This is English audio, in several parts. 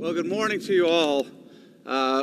Well, good morning to you all.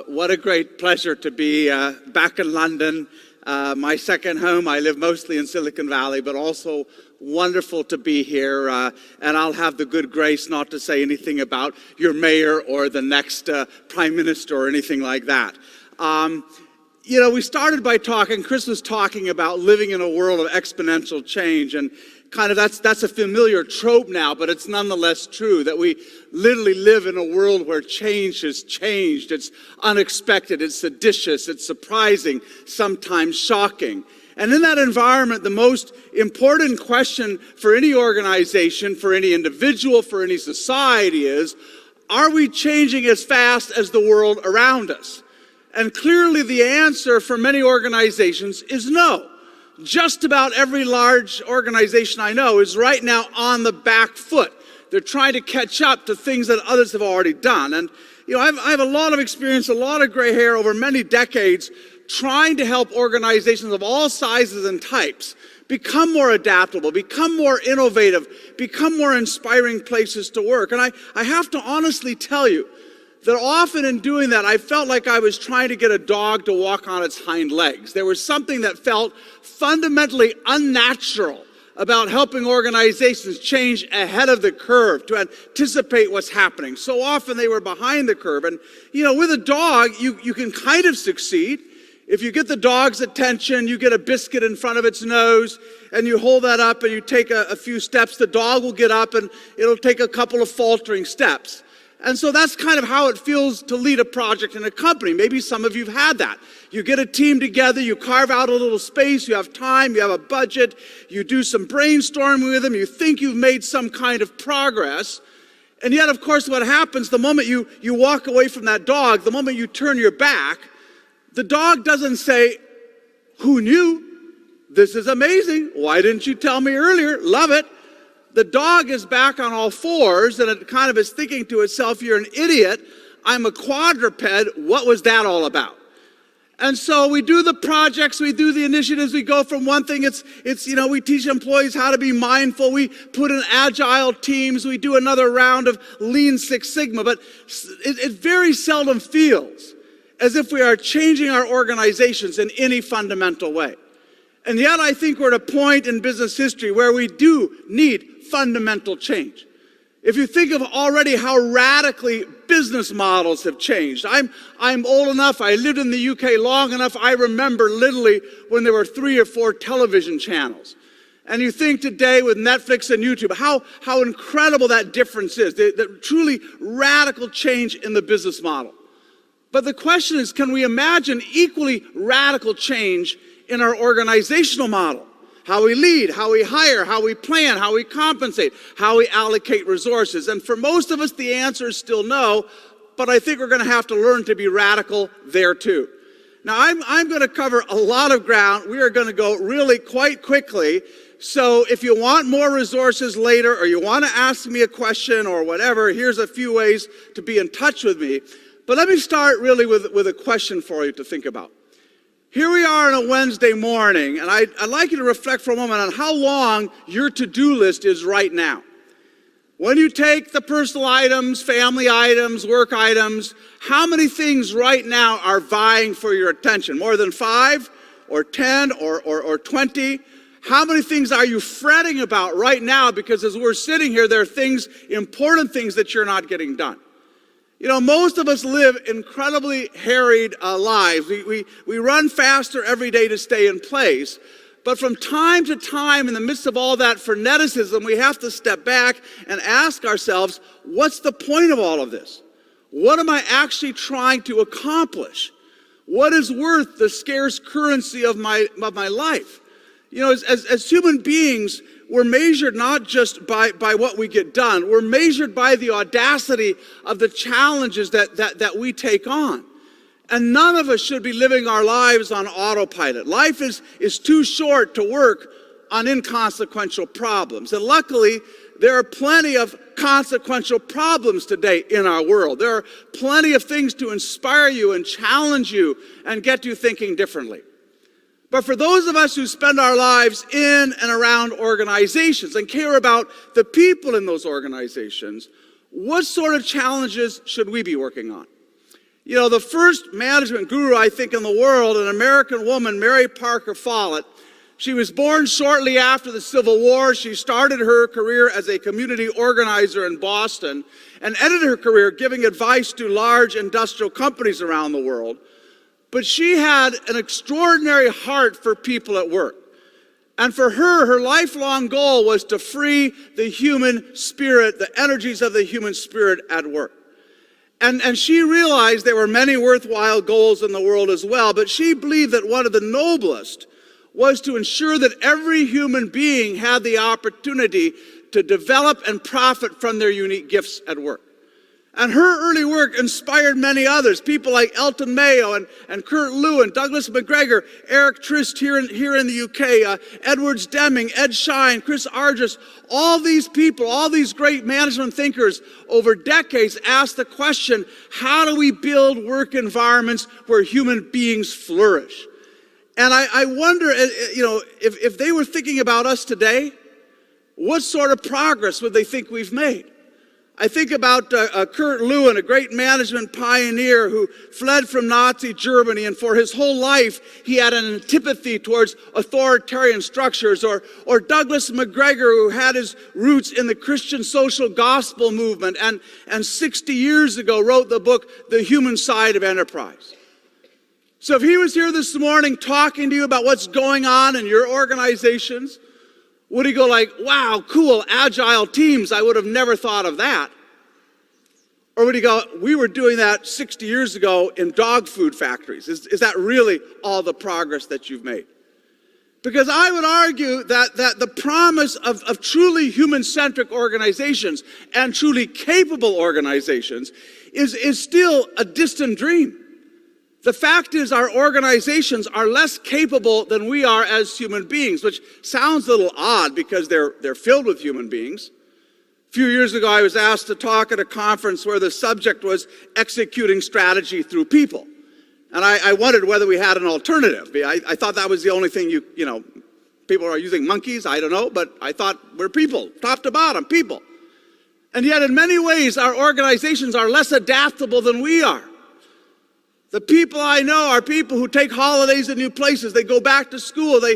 What a great pleasure to be back in London, my second home. I live mostly in Silicon Valley, but also wonderful to be here. And I'll have the good grace not to say anything about your mayor or the next prime minister or anything like that. We started by Chris was talking about living in a world of exponential change, and kind of that's a familiar trope now, but it's nonetheless true that we literally live in a world where change has changed. It's unexpected, it's seditious, it's surprising, sometimes shocking. And in that environment, the most important question for any organization, for any individual, for any society is, are we changing as fast as the world around us? And clearly the answer for many organizations is no. Just about every large organization I know is right now on the back foot. They're trying to catch up to things that others have already done. And, I have a lot of experience, a lot of gray hair over many decades trying to help organizations of all sizes and types become more adaptable, become more innovative, become more inspiring places to work. And I have to honestly tell you that often in doing that, I felt like I was trying to get a dog to walk on its hind legs. There was something that felt fundamentally unnatural about helping organizations change ahead of the curve, to anticipate what's happening. So often they were behind the curve. And, with a dog, you can kind of succeed. If you get the dog's attention, you get a biscuit in front of its nose, and you hold that up and you take a few steps, the dog will get up and it'll take a couple of faltering steps. And so that's kind of how it feels to lead a project in a company. Maybe some of you have had that. You get a team together, you carve out a little space, you have time, you have a budget, you do some brainstorming with them, you think you've made some kind of progress. And yet, of course, what happens the moment you walk away from that dog, the moment you turn your back, the dog doesn't say, "Who knew? This is amazing. Why didn't you tell me earlier? Love it." The dog is back on all fours, and it kind of is thinking to itself, "You're an idiot. I'm a quadruped. What was that all about?" And so we do the projects, we do the initiatives, we go from one thing, it's we teach employees how to be mindful, we put in agile teams, we do another round of Lean Six Sigma, but it very seldom feels as if we are changing our organizations in any fundamental way. And yet I think we're at a point in business history where we do need fundamental change. If you think of already how radically business models have changed. I'm old enough, I lived in the UK long enough, I remember literally when there were 3 or 4 television channels. And you think today with Netflix and YouTube, how incredible that difference is, the truly radical change in the business model. But the question is, can we imagine equally radical change in our organizational model? How we lead, how we hire, how we plan, how we compensate, how we allocate resources. And for most of us, the answer is still no, but I think we're going to have to learn to be radical there too. Now, I'm going to cover a lot of ground. We are going to go really quite quickly. So if you want more resources later, or you want to ask me a question or whatever, here's a few ways to be in touch with me. But let me start really with a question for you to think about. Here we are on a Wednesday morning, and I'd like you to reflect for a moment on how long your to-do list is right now. When you take the personal items, family items, work items, how many things right now are vying for your attention? More than 5 or 10 or 20? How many things are you fretting about right now? Because as we're sitting here, there are things, important things that you're not getting done. Most of us live incredibly harried lives. We run faster every day to stay in place. But from time to time, in the midst of all that freneticism, we have to step back and ask ourselves, what's the point of all of this? What am I actually trying to accomplish? What is worth the scarce currency of my life? As human beings, we're measured not just by what we get done. We're measured by the audacity of the challenges that we take on. And none of us should be living our lives on autopilot. Life is too short to work on inconsequential problems. And luckily, there are plenty of consequential problems today in our world. There are plenty of things to inspire you and challenge you and get you thinking differently. But for those of us who spend our lives in and around organizations and care about the people in those organizations, what sort of challenges should we be working on? You know, the first management guru, I think, in the world, an American woman, Mary Parker Follett, she was born shortly after the Civil War. She started her career as a community organizer in Boston and ended her career giving advice to large industrial companies around the world. But she had an extraordinary heart for people at work. And for her, her lifelong goal was to free the human spirit, the energies of the human spirit at work. And she realized there were many worthwhile goals in the world as well, but she believed that one of the noblest was to ensure that every human being had the opportunity to develop and profit from their unique gifts at work. And her early work inspired many others, people like Elton Mayo and Kurt Lewin, Douglas McGregor, Eric Trist here in the UK, Edwards Deming, Ed Schein, Chris Argyris. All these people, all these great management thinkers over decades asked the question, how do we build work environments where human beings flourish? And I wonder, you know, if they were thinking about us today, what sort of progress would they think we've made? I think about Kurt Lewin, a great management pioneer who fled from Nazi Germany, and for his whole life he had an antipathy towards authoritarian structures, or Douglas McGregor, who had his roots in the Christian social gospel movement and 60 years ago wrote the book, The Human Side of Enterprise. So if he was here this morning talking to you about what's going on in your organizations, would he go like, wow, cool, agile teams, I would have never thought of that? Or would he go, we were doing that 60 years ago in dog food factories. Is that really all the progress that you've made? Because I would argue that the promise of truly human-centric organizations and truly capable organizations is still a distant dream. The fact is our organizations are less capable than we are as human beings, which sounds a little odd because they're filled with human beings. A few years ago, I was asked to talk at a conference where the subject was executing strategy through people. And I wondered whether we had an alternative. I thought that was the only thing you know, people are using monkeys, I don't know, but I thought we're people, top to bottom, people. And yet in many ways, our organizations are less adaptable than we are. The people I know are people who take holidays in new places. They go back to school. They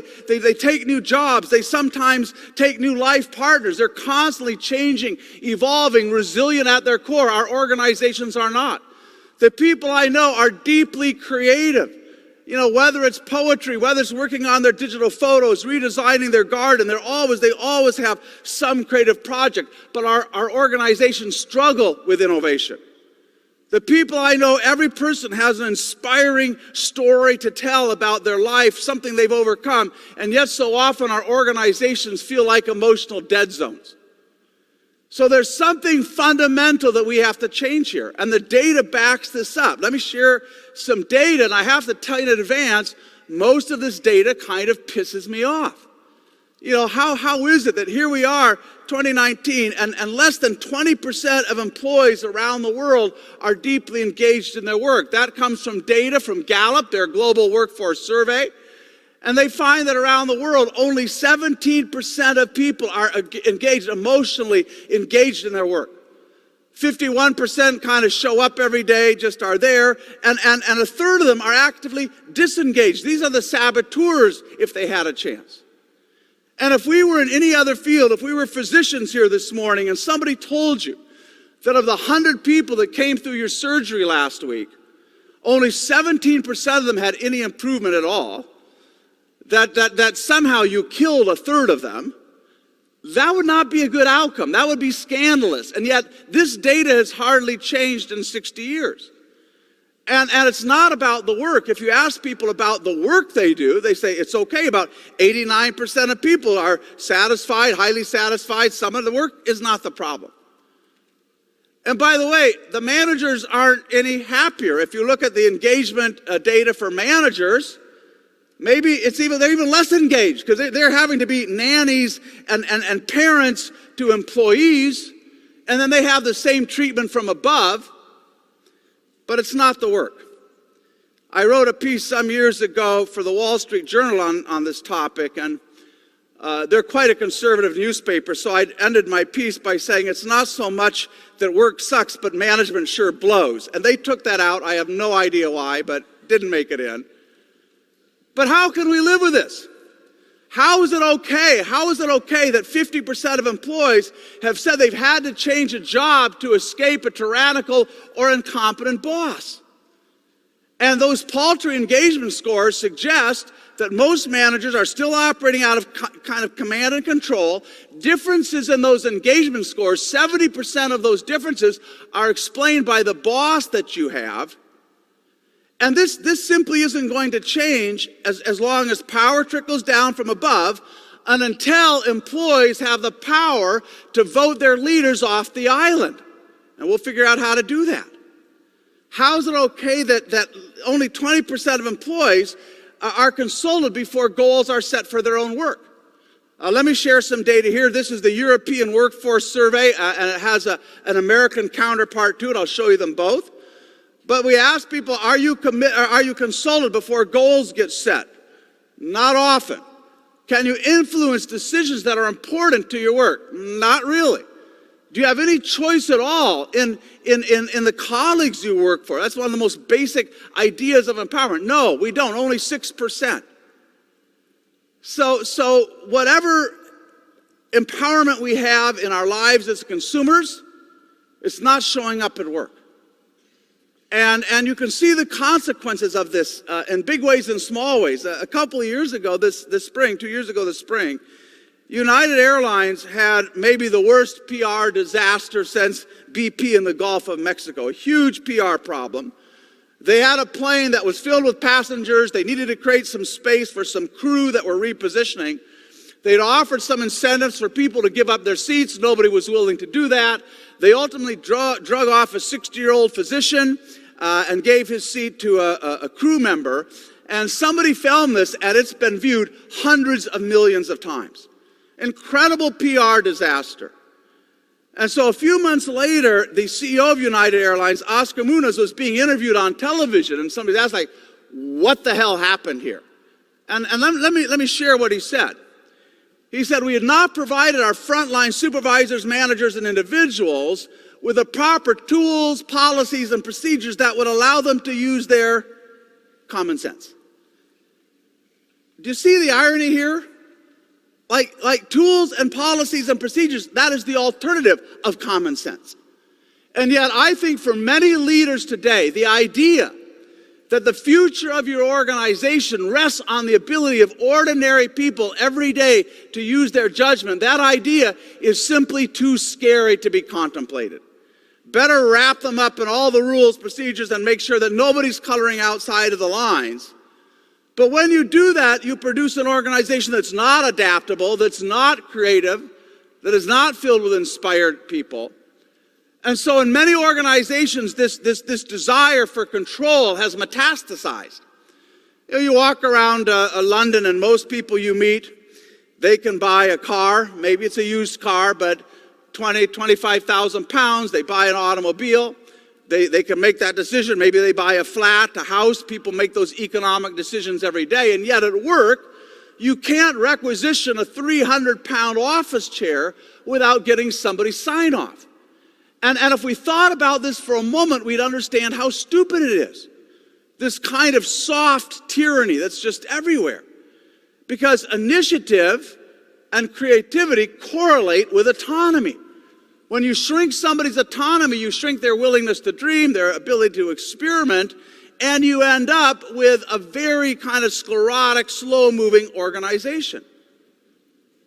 take new jobs. They sometimes take new life partners. They're constantly changing, evolving, resilient at their core. Our organizations are not. The people I know are deeply creative. You know, whether it's poetry, whether it's working on their digital photos, redesigning their garden, they always have some creative project. But our organizations struggle with innovation. The people I know, every person has an inspiring story to tell about their life, something they've overcome, and yet so often our organizations feel like emotional dead zones. So there's something fundamental that we have to change here, and the data backs this up. Let me share some data, and I have to tell you in advance, most of this data kind of pisses me off. You know, how is it that here we are, 2019, and less than 20% of employees around the world are deeply engaged in their work? That comes from data from Gallup, their global workforce survey. And they find that around the world, only 17% of people are emotionally engaged in their work. 51% kind of show up every day, just are there, and a third of them are actively disengaged. These are the saboteurs if they had a chance. And if we were in any other field, if we were physicians here this morning and somebody told you that of the 100 people that came through your surgery last week, only 17% of them had any improvement at all, that somehow you killed a third of them, that would not be a good outcome. That would be scandalous. And yet this data has hardly changed in 60 years. And it's not about the work. If you ask people about the work they do, they say it's okay. About 89% of people are satisfied, highly satisfied. Some of the work is not the problem. And by the way, the managers aren't any happier. If you look at the engagement data for managers, maybe they're even less engaged because they're having to be nannies and parents to employees, and then they have the same treatment from above. But it's not the work. I wrote a piece some years ago for the Wall Street Journal on this topic, and They're quite a conservative newspaper, so I ended my piece by saying it's not so much that work sucks, but management sure blows. And they took that out. I have no idea why, but didn't make it in. But how can we live with this? How is it okay? How is it okay that 50% of employees have said they've had to change a job to escape a tyrannical or incompetent boss? And those paltry engagement scores suggest that most managers are still operating out of kind of command and control. Differences in those engagement scores, 70% of those differences are explained by the boss that you have. And this simply isn't going to change as long as power trickles down from above and until employees have the power to vote their leaders off the island. And we'll figure out how to do that. How is it okay that only 20% of employees are consulted before goals are set for their own work? Let me share some data here. This is the European Workforce Survey, and it has an American counterpart to it. I'll show you them both. But we ask people, are you consulted before goals get set? Not often. Can you influence decisions that are important to your work? Not really. Do you have any choice at all in the colleagues you work for? That's one of the most basic ideas of empowerment. No, we don't, only 6%. So whatever empowerment we have in our lives as consumers, it's not showing up at work. And you can see the consequences of this in big ways and small ways. A couple of years ago, this spring, 2 years ago this spring, United Airlines had maybe the worst PR disaster since BP in the Gulf of Mexico, a huge PR problem. They had a plane that was filled with passengers. They needed to create some space for some crew that were repositioning. They'd offered some incentives for people to give up their seats. Nobody was willing to do that. They ultimately drug off a 60-year-old physician and gave his seat to a crew member. And somebody filmed this, and it's been viewed hundreds of millions of times. Incredible PR disaster. And so a few months later, the CEO of United Airlines, Oscar Munoz, was being interviewed on television, and somebody asked, like, what the hell happened here? And let me share what he said. He said, we had not provided our frontline supervisors, managers, and individuals with the proper tools, policies, and procedures that would allow them to use their common sense. Do you see the irony here? Like tools and policies and procedures, that is the alternative of common sense. And yet I think for many leaders today, the idea that the future of your organization rests on the ability of ordinary people every day to use their judgment, that idea is simply too scary to be contemplated. Better wrap them up in all the rules, procedures, and make sure that nobody's coloring outside of the lines. But when you do that, you produce an organization that's not adaptable, that's not creative, that is not filled with inspired people. And so in many organizations, this desire for control has metastasized. You walk around London, and most people you meet, they can buy a car. Maybe it's a used car, but 25,000 pounds, they buy an automobile. They can make that decision. Maybe they buy a flat, a house. People make those economic decisions every day. And yet at work, you can't requisition a 300-pound office chair without getting somebody's sign off. And if we thought about this for a moment, we'd understand how stupid it is. This kind of soft tyranny that's just everywhere. Because initiative and creativity correlate with autonomy. When you shrink somebody's autonomy, you shrink their willingness to dream, their ability to experiment, and you end up with a very kind of sclerotic, slow-moving organization.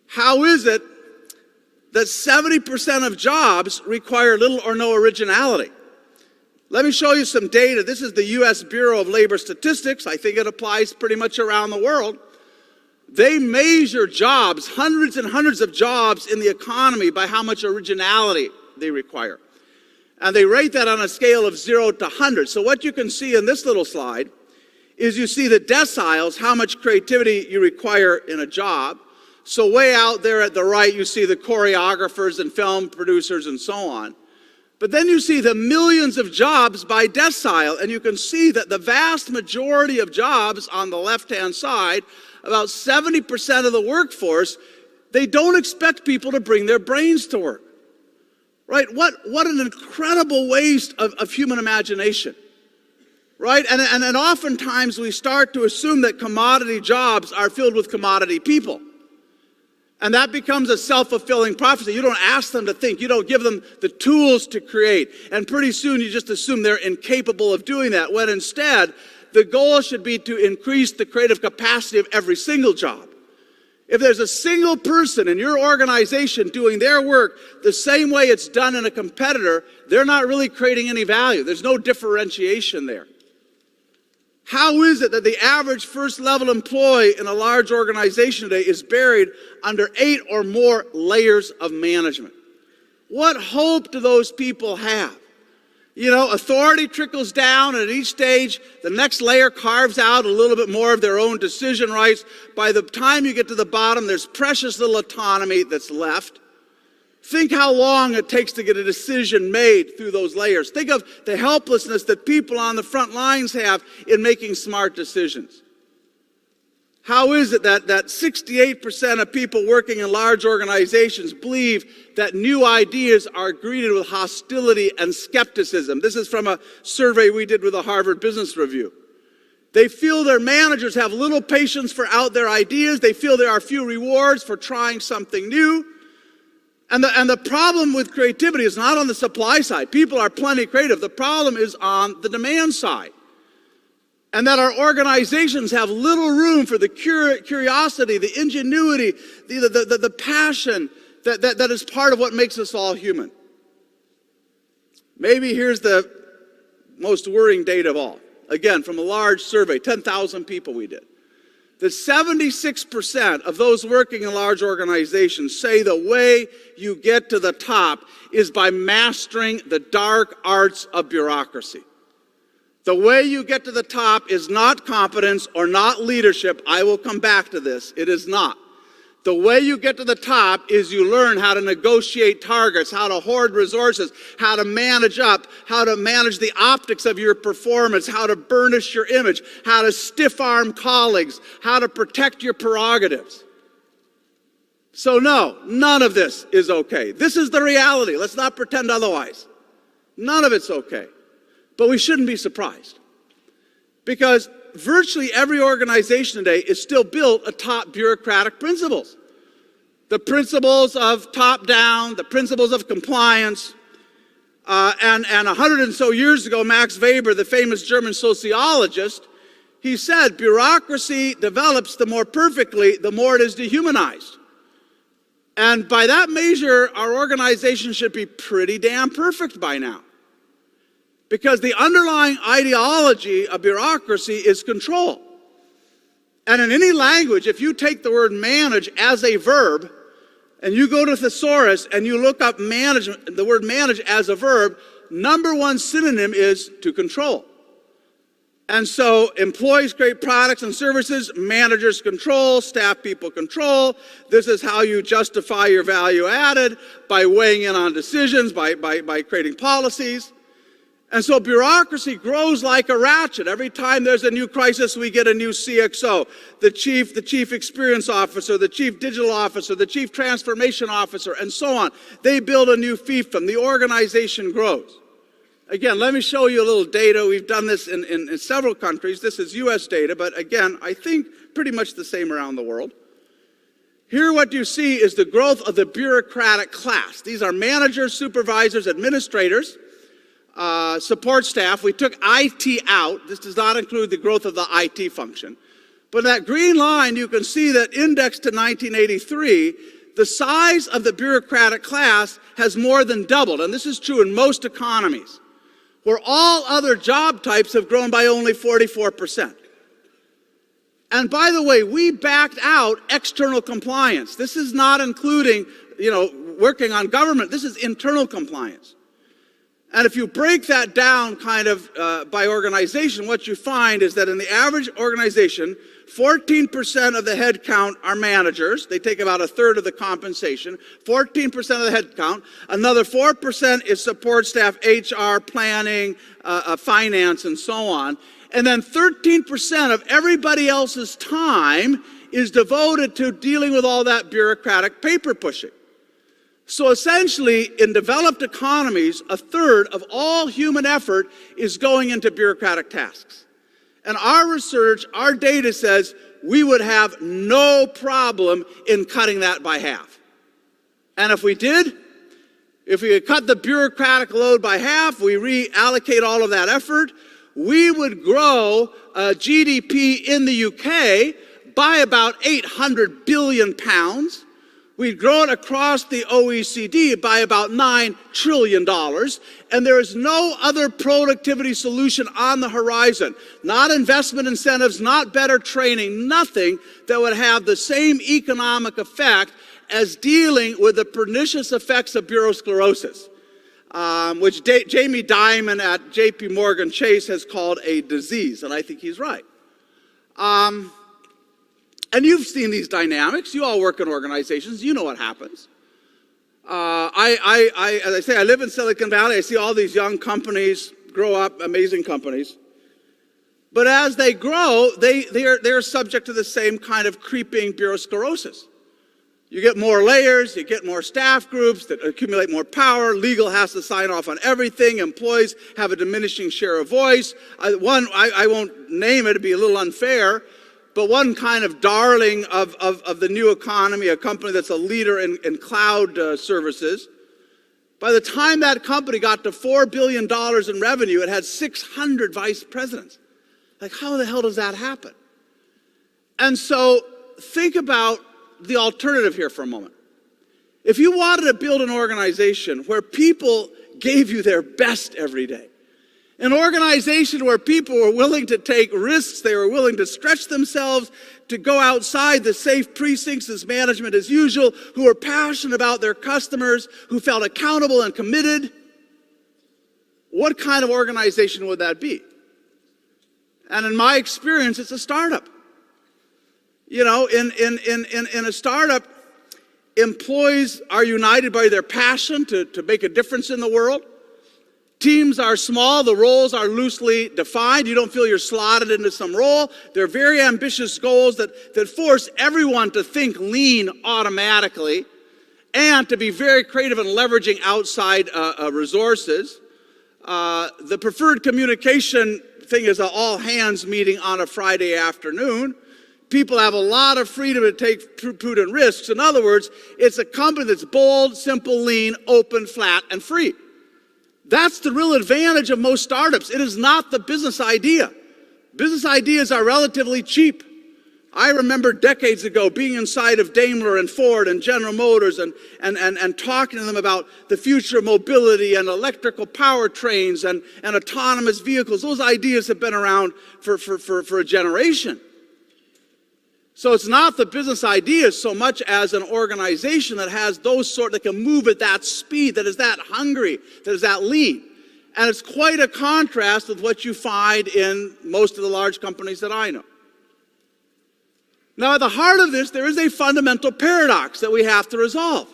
How is it that 70% of jobs require little or no originality? Let me show you some data. This is the U.S. Bureau of Labor Statistics. I think it applies pretty much around the world. They measure jobs, hundreds and hundreds of jobs in the economy by how much originality they require. And they rate that on a scale of 0 to 100. So what you can see in this little slide is you see the deciles, how much creativity you require in a job. So way out there at the right, you see the choreographers and film producers and so on. But then you see the millions of jobs by decile, and you can see that the vast majority of jobs on the left-hand side, about 70% of the workforce, They don't expect people to bring their brains to work. Right? What an incredible waste of human imagination. Right? And oftentimes we start to assume that commodity jobs are filled with commodity people. And that becomes a self-fulfilling prophecy. You don't ask them to think. You don't give them the tools to create. And pretty soon you just assume they're incapable of doing that, when instead the goal should be to increase the creative capacity of every single job. If there's a single person in your organization doing their work the same way it's done in a competitor, they're not really creating any value. There's no differentiation there. How is it that the average first-level employee in a large organization today is buried under 8 or more layers of management? What hope do those people have? You know, authority trickles down, and at each stage, the next layer carves out a little bit more of their own decision rights. By the time you get to the bottom, there's precious little autonomy that's left. Think how long it takes to get a decision made through those layers. Think of the helplessness that people on the front lines have in making smart decisions. How is it that 68% of people working in large organizations believe that new ideas are greeted with hostility and skepticism? This is from a survey we did with the Harvard Business Review. They feel their managers have little patience for out there ideas. They feel there are few rewards for trying something new. And the problem with creativity is not on the supply side. People are plenty creative. The problem is on the demand side. And that our organizations have little room for the curiosity, the ingenuity, the passion that is part of what makes us all human. Maybe here's the most worrying data of all. Again, from a large survey, 10,000 people we did. That 76% of those working in large organizations say the way you get to the top is by mastering the dark arts of bureaucracy. The way you get to the top is not competence or not leadership. I will come back to this. It is not. The way you get to the top is you learn how to negotiate targets, how to hoard resources, how to manage up, how to manage the optics of your performance, how to burnish your image, how to stiff-arm colleagues, how to protect your prerogatives. So no, none of this is okay. This is the reality. Let's not pretend otherwise. None of it's okay. But we shouldn't be surprised, because virtually every organization today is still built atop bureaucratic principles. The principles of top-down, the principles of compliance, and 100 and so years ago, Max Weber, the famous German sociologist, he said, bureaucracy develops the more perfectly, the more it is dehumanized. And by that measure, our organization should be pretty damn perfect by now. Because the underlying ideology of bureaucracy is control. And in any language, if you take the word manage as a verb, and you go to thesaurus and you look up management, the word manage as a verb, number one synonym is to control. And so employees create products and services, managers control, staff people control. This is how you justify your value added, by weighing in on decisions, by creating policies. And so bureaucracy grows like a ratchet. Every time there's a new crisis, we get a new CXO, the chief experience officer, the chief digital officer, the chief transformation officer, and so on. They build a new fiefdom. The organization grows. Again, let me show you a little data. We've done this in several countries. This is US data, but again, I think pretty much the same around the world. Here what you see is the growth of the bureaucratic class. These are managers, supervisors, administrators, support staff. We took IT out. This does not include the growth of the IT function. But that green line, you can see that indexed to 1983, the size of the bureaucratic class has more than doubled. And this is true in most economies, where all other job types have grown by only 44%. And by the way, we backed out external compliance. This is not including, working on government. This is internal compliance. And if you break that down kind of by organization, what you find is that in the average organization, 14% of the head count are managers. They take about a third of the compensation. 14% of the head count. Another 4% is support staff, HR, planning, finance, and so on. And then 13% of everybody else's time is devoted to dealing with all that bureaucratic paper pushing. So essentially, in developed economies, a third of all human effort is going into bureaucratic tasks. And our research, our data says we would have no problem in cutting that by half. And if we did, if we could cut the bureaucratic load by half, we reallocate all of that effort, we would grow GDP in the UK by about 800 billion pounds. We'd grow it across the OECD by about $9 trillion. And there is no other productivity solution on the horizon. Not investment incentives, not better training, nothing that would have the same economic effect as dealing with the pernicious effects of bureauclerosis, which Jamie Dimon at JP Morgan Chase has called a disease, and I think he's right. And you've seen these dynamics. You all work in organizations. You know what happens. As I say, I live in Silicon Valley. I see all these young companies grow up, amazing companies. But as they grow, they're subject to the same kind of creeping bureauclerosis. You get more layers, you get more staff groups that accumulate more power, legal has to sign off on everything, employees have a diminishing share of voice. I won't name it, it'd be a little unfair, but one kind of darling of the new economy, a company that's a leader in cloud services, by the time that company got to $4 billion in revenue, it had 600 vice presidents. Like, how the hell does that happen? And so think about the alternative here for a moment. If you wanted to build an organization where people gave you their best every day, an organization where people were willing to take risks, they were willing to stretch themselves, to go outside the safe precincts as management as usual, who were passionate about their customers, who felt accountable and committed, what kind of organization would that be? And in my experience, it's a startup. You know, in a startup, employees are united by their passion to make a difference in the world. Teams are small, the roles are loosely defined. You don't feel you're slotted into some role. They're very ambitious goals that force everyone to think lean automatically and to be very creative in leveraging outside resources. The preferred communication thing is an all-hands meeting on a Friday afternoon. People have a lot of freedom to take prudent risks. In other words, it's a company that's bold, simple, lean, open, flat, and free. That's the real advantage of most startups. It is not the business idea. Business ideas are relatively cheap. I remember decades ago being inside of Daimler and Ford and General Motors and talking to them about the future of mobility and electrical powertrains and autonomous vehicles. Those ideas have been around for a generation. So it's not the business idea so much as an organization that has those that can move at that speed, that is that hungry, that is that lean. And it's quite a contrast with what you find in most of the large companies that I know. Now, at the heart of this, there is a fundamental paradox that we have to resolve.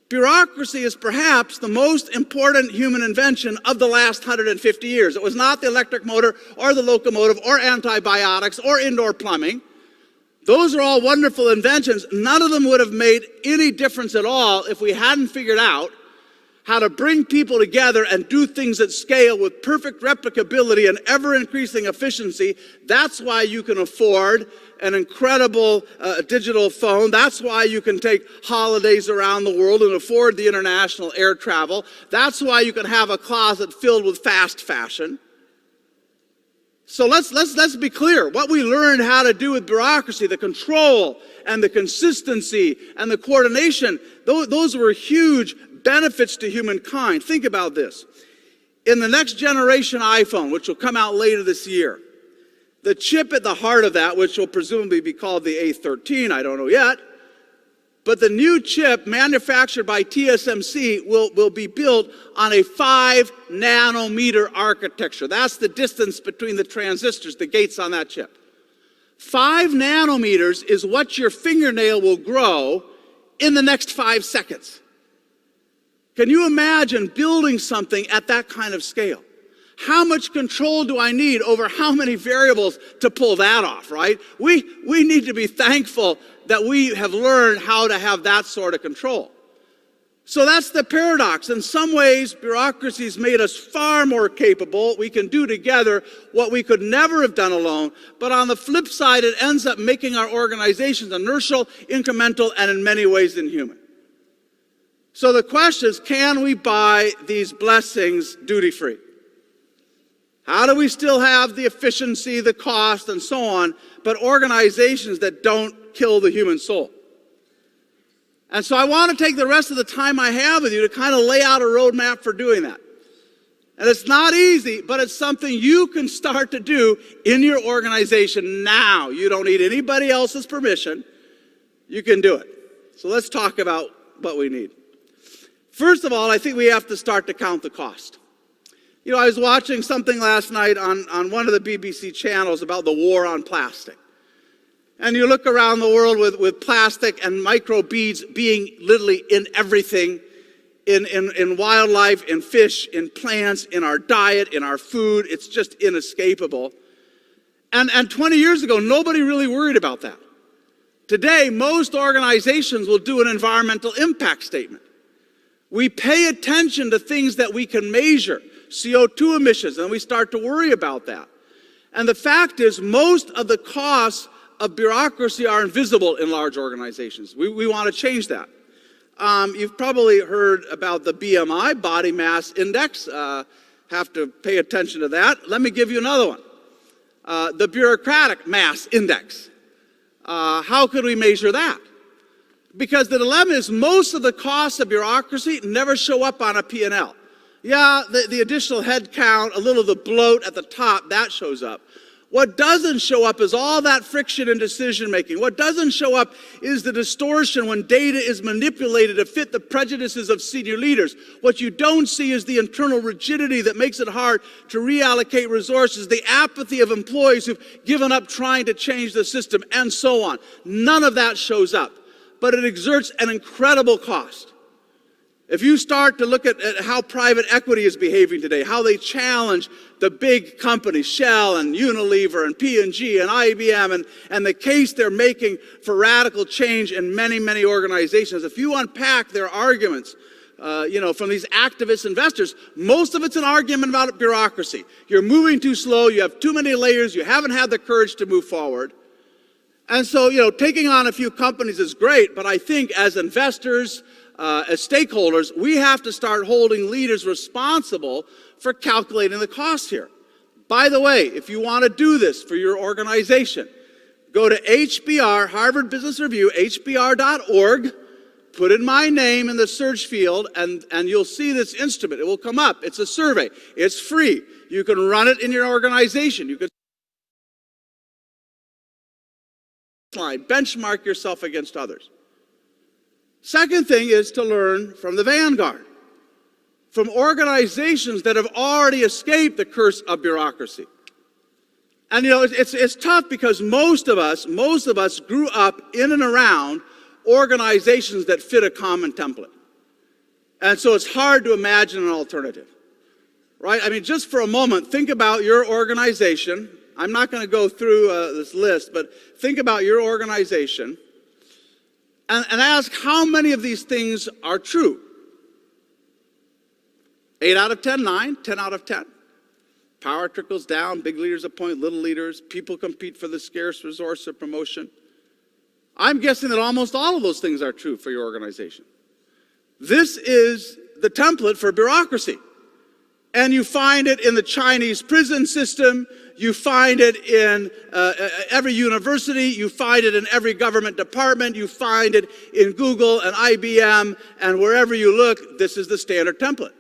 Bureaucracy is perhaps the most important human invention of the last 150 years. It was not the electric motor or the locomotive or antibiotics or indoor plumbing. Those are all wonderful inventions. None of them would have made any difference at all if we hadn't figured out how to bring people together and do things at scale with perfect replicability and ever-increasing efficiency. That's why you can afford an incredible digital phone. That's why you can take holidays around the world and afford the international air travel. That's why you can have a closet filled with fast fashion. So let's be clear. What we learned how to do with bureaucracy, the control and the consistency and the coordination, those were huge benefits to humankind. Think about this. In the next generation iPhone, which will come out later this year, the chip at the heart of that, which will presumably be called the A13, I don't know yet, but the new chip manufactured by TSMC will be built on a 5 nanometer architecture. That's the distance between the transistors, the gates on that chip. 5 nanometers is what your fingernail will grow in the next 5 seconds. Can you imagine building something at that kind of scale? How much control do I need over how many variables to pull that off, right? We need to be thankful that we have learned how to have that sort of control. So that's the paradox. In some ways, bureaucracy's made us far more capable. We can do together what we could never have done alone. But on the flip side, it ends up making our organizations inertial, incremental, and in many ways inhuman. So the question is, can we buy these blessings duty-free? How do we still have the efficiency, the cost, and so on, but organizations that don't kill the human soul? And so I want to take the rest of the time I have with you to kind of lay out a roadmap for doing that. And it's not easy, but it's something you can start to do in your organization now. You don't need anybody else's permission. You can do it. So let's talk about what we need. First of all, I think we have to start to count the cost. You know, I was watching something last night on one of the BBC channels about the war on plastic. And you look around the world with plastic and microbeads being literally in everything, in wildlife, in fish, in plants, in our diet, in our food. It's just inescapable. And 20 years ago, nobody really worried about that. Today, most organizations will do an environmental impact statement. We pay attention to things that we can measure, CO2 emissions, and we start to worry about that. And the fact is, most of the costs of bureaucracy are invisible in large organizations. We want to change that. You've probably heard about the BMI, body mass index. Have to pay attention to that. Let me give you another one. The bureaucratic mass index. How could we measure that? Because the dilemma is most of the costs of bureaucracy never show up on a P&L. Yeah, the additional head count, a little of the bloat at the top, that shows up. What doesn't show up is all that friction in decision making. What doesn't show up is the distortion when data is manipulated to fit the prejudices of senior leaders. What you don't see is the internal rigidity that makes it hard to reallocate resources, the apathy of employees who've given up trying to change the system, and so on. None of that shows up, but it exerts an incredible cost. If you start to look at how private equity is behaving today, how they challenge the big companies, Shell and Unilever and P&G and IBM, and the case they're making for radical change in many, many organizations, if you unpack their arguments, from these activist investors, most of it's an argument about bureaucracy. You're moving too slow, you have too many layers, you haven't had the courage to move forward. And so, taking on a few companies is great, but I think as investors, as stakeholders, we have to start holding leaders responsible for calculating the costs here. By the way, if you want to do this for your organization, go to HBR, Harvard Business Review, hbr.org, put in my name in the search field, and you'll see this instrument. It will come up. It's a survey. It's free. You can run it in your organization. You can benchmark yourself against others. Second thing is to learn from the vanguard, from organizations that have already escaped the curse of bureaucracy. And it's tough because most of us grew up in and around organizations that fit a common template. And so it's hard to imagine an alternative, right? I mean, just for a moment, think about your organization. I'm not going to go through this list, but think about your organization. And ask how many of these things are true. 8 out of 10, 9, 10 out of 10. Power trickles down, big leaders appoint little leaders, people compete for the scarce resource of promotion. I'm guessing that almost all of those things are true for your organization. This is the template for bureaucracy. And you find it in the Chinese prison system. You find it in every university. You find it in every government department. You find it in Google and IBM. And wherever you look, this is the standard template.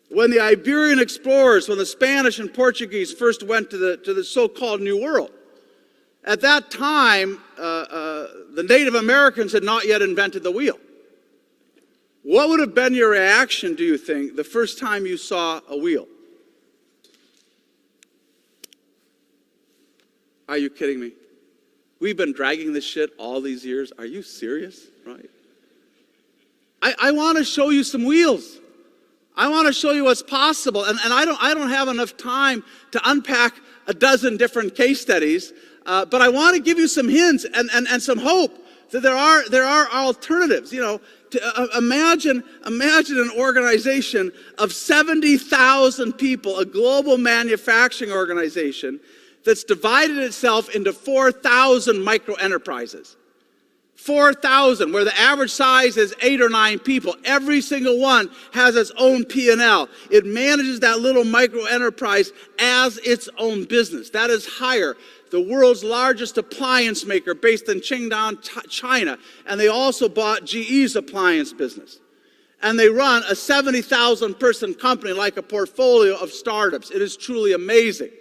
When the Iberian explorers, when the Spanish and Portuguese first went to the so-called New World, at that time, the Native Americans had not yet invented the wheel. What would have been your reaction, do you think, the first time you saw a wheel? Are you kidding me? We've been dragging this shit all these years. Are you serious? Right? I want to show you some wheels. I want to show you what's possible. And I don't have enough time to unpack a dozen different case studies, but I want to give you some hints and some hope that there are alternatives. You know, imagine an organization of 70,000 people, a global manufacturing organization that's divided itself into 4,000 micro enterprises. 4,000, where the average size is 8 or 9 people. Every single one has its own P&L. It manages that little micro enterprise as its own business. That is Haier, the world's largest appliance maker based in Qingdao, China. And they also bought GE's appliance business. And they run a 70,000 person company like a portfolio of startups. It is truly amazing.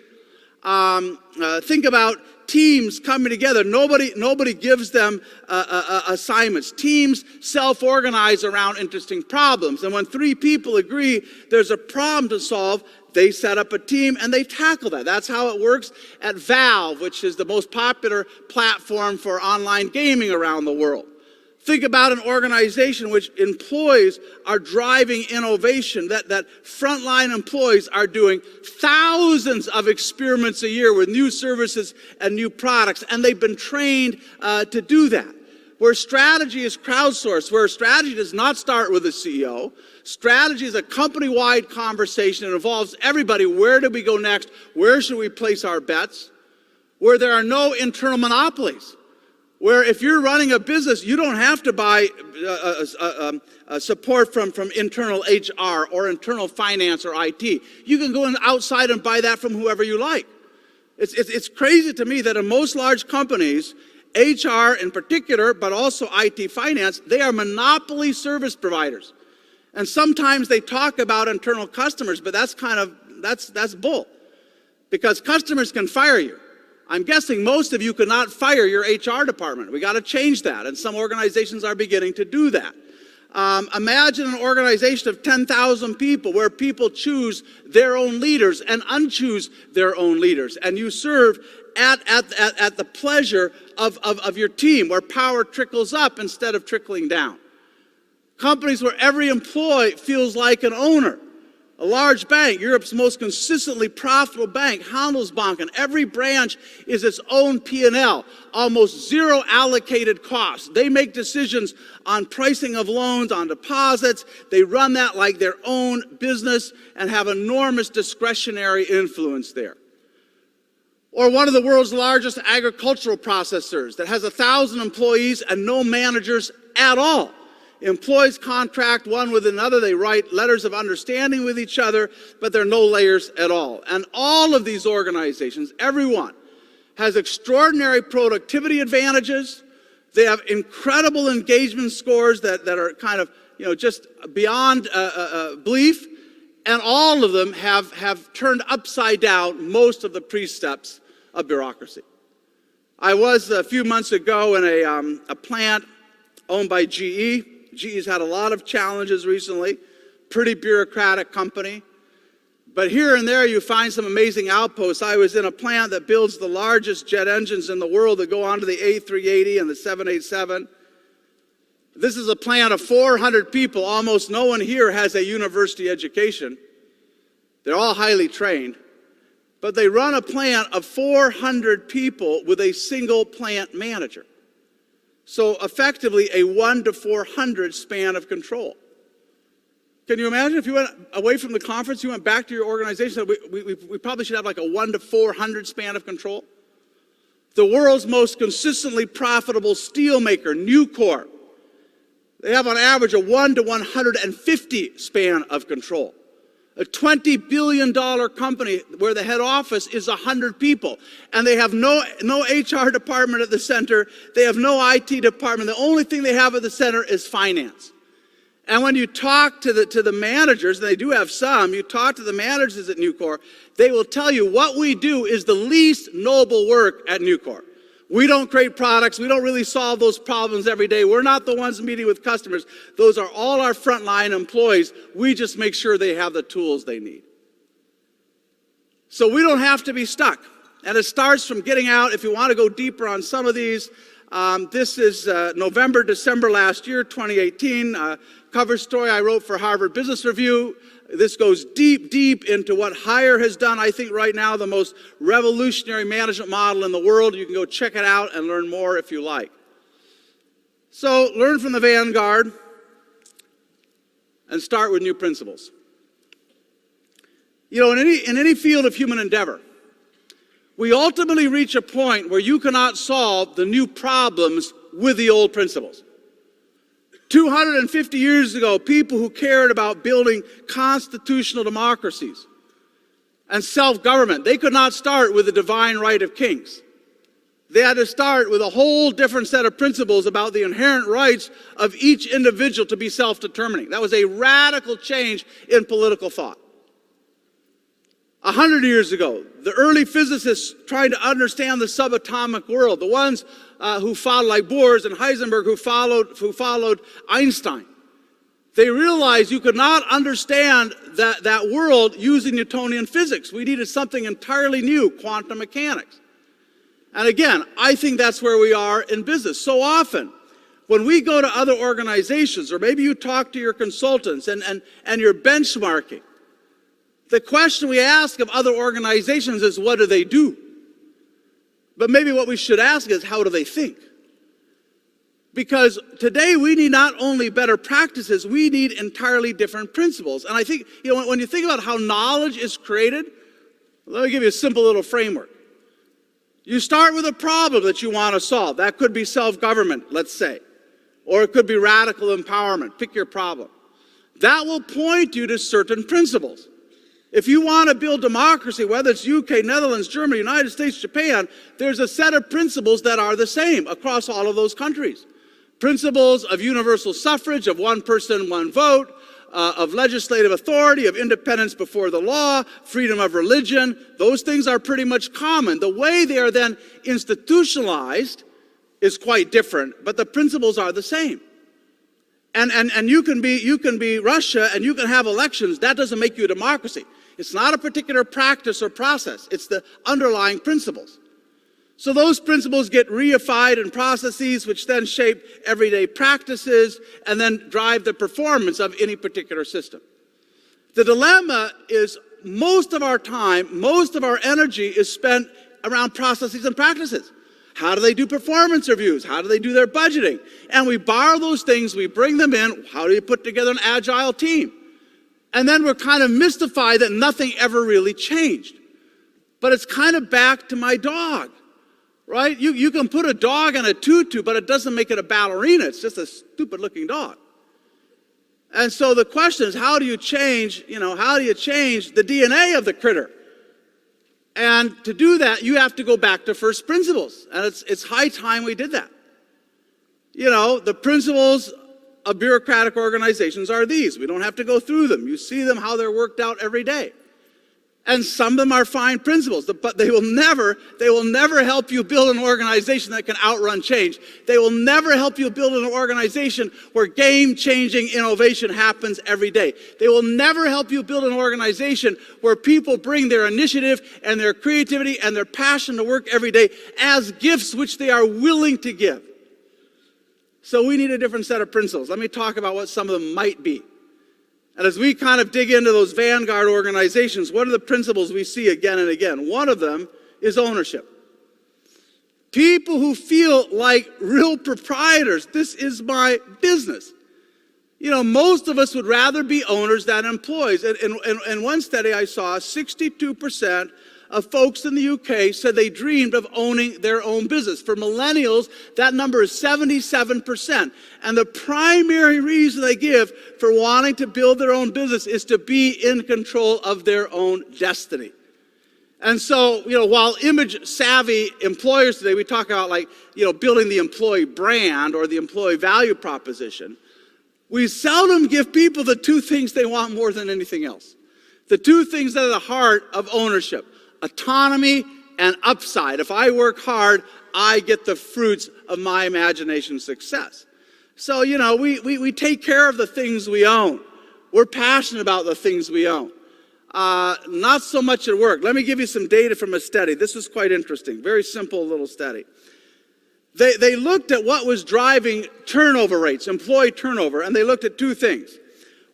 Think about teams coming together. Nobody gives them assignments. Teams self-organize around interesting problems. And when 3 people agree there's a problem to solve, they set up a team and they tackle that. That's how it works at Valve, which is the most popular platform for online gaming around the world. Think about an organization which employees are driving innovation, that frontline employees are doing thousands of experiments a year with new services and new products, and they've been trained to do that. Where strategy is crowdsourced, where strategy does not start with the CEO. Strategy is a company-wide conversation. It involves everybody. Where do we go next? Where should we place our bets? Where there are no internal monopolies. Where if you're running a business, you don't have to buy support from internal HR or internal finance or IT. You can go outside and buy that from whoever you like. It's crazy to me that in most large companies, HR in particular, but also IT finance, they are monopoly service providers. And sometimes they talk about internal customers, but that's bull. Because customers can fire you. I'm guessing most of you could not fire your HR department. We got to change that, and some organizations are beginning to do that. Imagine an organization of 10,000 people where people choose their own leaders and unchoose their own leaders, and you serve at the pleasure of your team, where power trickles up instead of trickling down. Companies where every employee feels like an owner. A large bank, Europe's most consistently profitable bank, Handelsbanken. Every branch is its own P&L, almost zero allocated costs. They make decisions on pricing of loans, on deposits. They run that like their own business and have enormous discretionary influence there. Or one of the world's largest agricultural processors that has 1,000 employees and no managers at all. Employees contract one with another. They write letters of understanding with each other, but there are no layers at all. And all of these organizations, everyone, has extraordinary productivity advantages. They have incredible engagement scores that are kind of, just beyond belief. And all of them have turned upside down most of the precepts of bureaucracy. I was a few months ago in a plant owned by GE. GE's had a lot of challenges recently, pretty bureaucratic company. But here and there you find some amazing outposts. I was in a plant that builds the largest jet engines in the world that go onto the A380 and the 787. This is a plant of 400 people. Almost no one here has a university education. They're all highly trained. But they run a plant of 400 people with a single plant manager. So effectively a 1 to 400 span of control. Can you imagine if you went away from the conference, you went back to your organization, we probably should have like a 1 to 400 span of control? The world's most consistently profitable steel maker, Nucor, they have on average a 1 to 150 span of control. A $20 billion company where the head office is 100 people. And they have no HR department at the center. They have no IT department. The only thing they have at the center is finance. And when you talk to the managers, and they do have some, you talk to the managers at Nucor, they will tell you what we do is the least noble work at Nucor. We don't create products. We don't really solve those problems every day. We're not the ones meeting with customers. Those are all our frontline employees. We just make sure they have the tools they need. So we don't have to be stuck. And it starts from getting out. If you want to go deeper on some of these, this is November, December last year, 2018. Cover story I wrote for Harvard Business Review. This goes deep, deep into what Hire has done. I think right now the most revolutionary management model in the world. You can go check it out and learn more if you like. So learn from the vanguard and start with new principles. You know, in any field of human endeavor, we ultimately reach a point where you cannot solve the new problems with the old principles. 250 years ago, people who cared about building constitutional democracies and self-government, they could not start with the divine right of kings. They had to start with a whole different set of principles about the inherent rights of each individual to be self-determining. That was a radical change in political thought. 100 years ago, the early physicists trying to understand the subatomic world, the ones who followed, like Bohr and Heisenberg, who followed Einstein, they realized you could not understand that world using Newtonian physics. We needed something entirely new, quantum mechanics. And again, I think that's where we are in business. So often, when we go to other organizations, or maybe you talk to your consultants and you're benchmarking, the question we ask of other organizations is, what do they do? But maybe what we should ask is, how do they think? Because today we need not only better practices, we need entirely different principles. And I think, you know, when you think about how knowledge is created, let me give you a simple little framework. You start with a problem that you want to solve. That could be self-government, let's say. Or it could be radical empowerment. Pick your problem. That will point you to certain principles. If you want to build democracy, whether it's UK, Netherlands, Germany, United States, Japan, there's a set of principles that are the same across all of those countries. Principles of universal suffrage, of one person, one vote, of legislative authority, of independence before the law, freedom of religion. Those things are pretty much common. The way they are then institutionalized is quite different, but the principles are the same. And you can be Russia and you can have elections. That doesn't make you a democracy. It's not a particular practice or process. It's the underlying principles. So those principles get reified in processes which then shape everyday practices and then drive the performance of any particular system. The dilemma is most of our time, most of our energy is spent around processes and practices. How do they do performance reviews? How do they do their budgeting? And we borrow those things, we bring them in. How do you put together an agile team? And then we're kind of mystified that nothing ever really changed. But it's kind of back to my dog, right? You can put a dog in a tutu, but it doesn't make it a ballerina. It's just a stupid looking dog. And so the question is, how do you change the DNA of the critter? And to do that, you have to go back to first principles. And it's high time we did that. You know, the principles of bureaucratic organizations are these. We don't have to go through them. You see them, how they're worked out every day. And some of them are fine principles, but they will never help you build an organization that can outrun change. They will never help you build an organization where game-changing innovation happens every day. They will never help you build an organization where people bring their initiative and their creativity and their passion to work every day as gifts which they are willing to give. So we need a different set of principles. Let me talk about what some of them might be. And as we kind of dig into those vanguard organizations, what are the principles we see again and again? One of them is ownership. People who feel like real proprietors. This is my business. You know, most of us would rather be owners than employees. In one study I saw, 62% of folks in the UK said they dreamed of owning their own business. For millennials, that number is 77%. And the primary reason they give for wanting to build their own business is to be in control of their own destiny. And so, you know, while image-savvy employers today, we talk about building the employee brand or the employee value proposition, we seldom give people the two things they want more than anything else. The two things that are the heart of ownership. Autonomy and upside. If I work hard, I get the fruits of my imagination's success. So, you know, we take care of the things we own. We're passionate about the things we own. Not so much at work. Let me give you some data from a study. This was quite interesting. Very simple little study. They looked at what was driving turnover rates, employee turnover, and they looked at two things.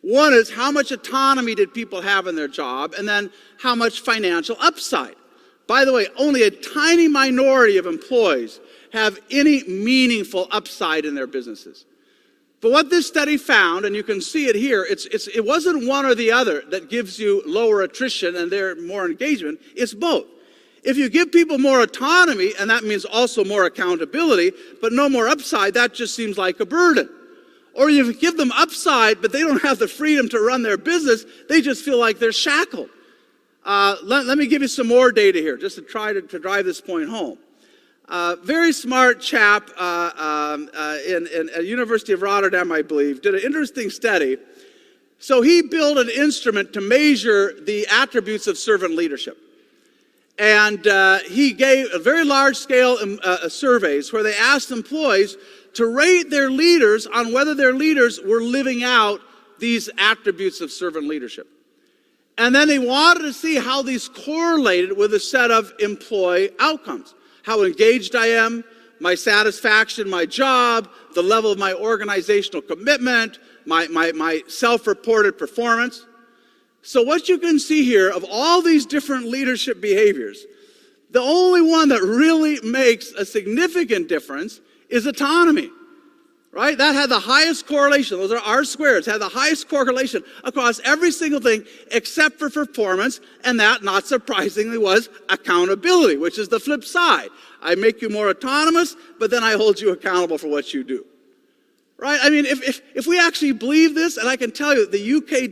One is how much autonomy did people have in their job, and then how much financial upside. By the way, only a tiny minority of employees have any meaningful upside in their businesses. But what this study found, and you can see it here, it wasn't one or the other that gives you lower attrition and more engagement. It's both. If you give people more autonomy, and that means also more accountability, but no more upside, that just seems like a burden. Or you give them upside, but they don't have the freedom to run their business, they just feel like they're shackled. Let me give you some more data here, just to try to drive this point home. Very smart chap in at University of Rotterdam, I believe, did an interesting study. So he built an instrument to measure the attributes of servant leadership. And he gave a very large-scale surveys where they asked employees to rate their leaders on whether their leaders were living out these attributes of servant leadership. And then they wanted to see how these correlated with a set of employee outcomes. How engaged I am, my satisfaction, my job, the level of my organizational commitment, my self-reported performance. So what you can see here of all these different leadership behaviors, the only one that really makes a significant difference is autonomy, right? That had the highest correlation. Those are R squares, had the highest correlation across every single thing except for performance, and that, not surprisingly, was accountability, which is the flip side. I make you more autonomous, but then I hold you accountable for what you do, right? I mean, if we actually believe this, and I can tell you the UK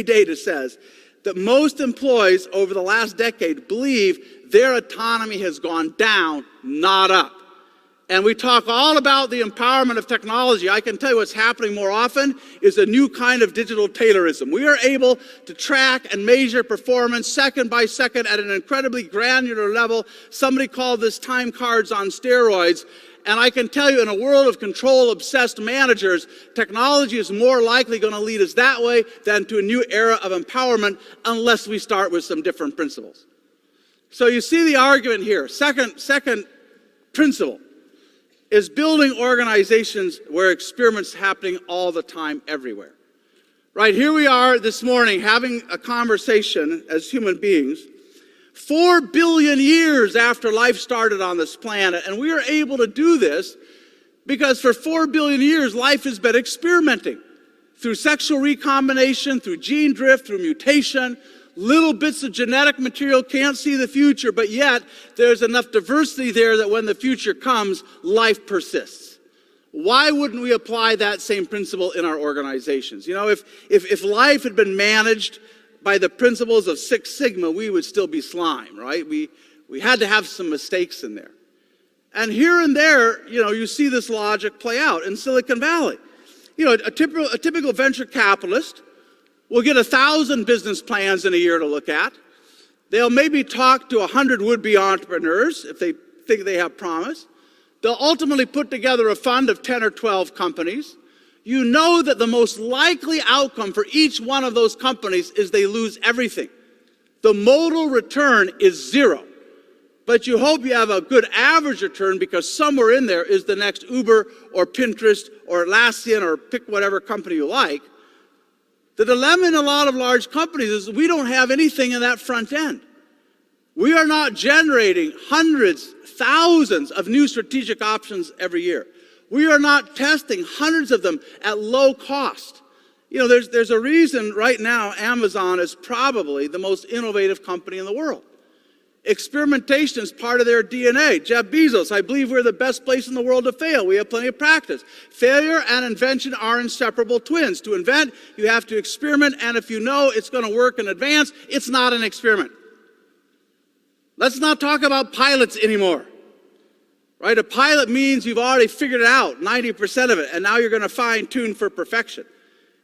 data says that most employees over the last decade believe their autonomy has gone down, not up. And we talk all about the empowerment of technology. I can tell you what's happening more often is a new kind of digital Taylorism. We are able to track and measure performance second by second at an incredibly granular level. Somebody called this time cards on steroids. And I can tell you, in a world of control-obsessed managers, technology is more likely going to lead us that way than to a new era of empowerment unless we start with some different principles. So you see the argument here. Second principle is building organizations where experiment's happening all the time, everywhere. Right, here we are this morning having a conversation as human beings, 4 billion years after life started on this planet, and we are able to do this because for 4 billion years, life has been experimenting through sexual recombination, through gene drift, through mutation. Little bits of genetic material can't see the future, but yet there's enough diversity there that when the future comes, life persists. Why wouldn't we apply that same principle in our organizations? You know, if life had been managed by the principles of Six Sigma, we would still be slime, right? We had to have some mistakes in there. And here and there, you know, you see this logic play out in Silicon Valley. You know, a typical venture capitalist will get 1,000 business plans in a year to look at. They'll maybe talk to 100 would-be entrepreneurs if they think they have promise. They'll ultimately put together a fund of 10 or 12 companies. You know that the most likely outcome for each one of those companies is they lose everything. The modal return is zero. But you hope you have a good average return because somewhere in there is the next Uber or Pinterest or Atlassian or pick whatever company you like. The dilemma in a lot of large companies is we don't have anything in that front end. We are not generating hundreds, thousands of new strategic options every year. We are not testing hundreds of them at low cost. You know, there's a reason right now Amazon is probably the most innovative company in the world. Experimentation is part of their DNA. Jeff Bezos, I believe we're the best place in the world to fail. We have plenty of practice. Failure and invention are inseparable twins. To invent, you have to experiment, and if you know it's going to work in advance, it's not an experiment. Let's not talk about pilots anymore. Right? A pilot means you've already figured it out, 90% of it, and now you're going to fine-tune for perfection.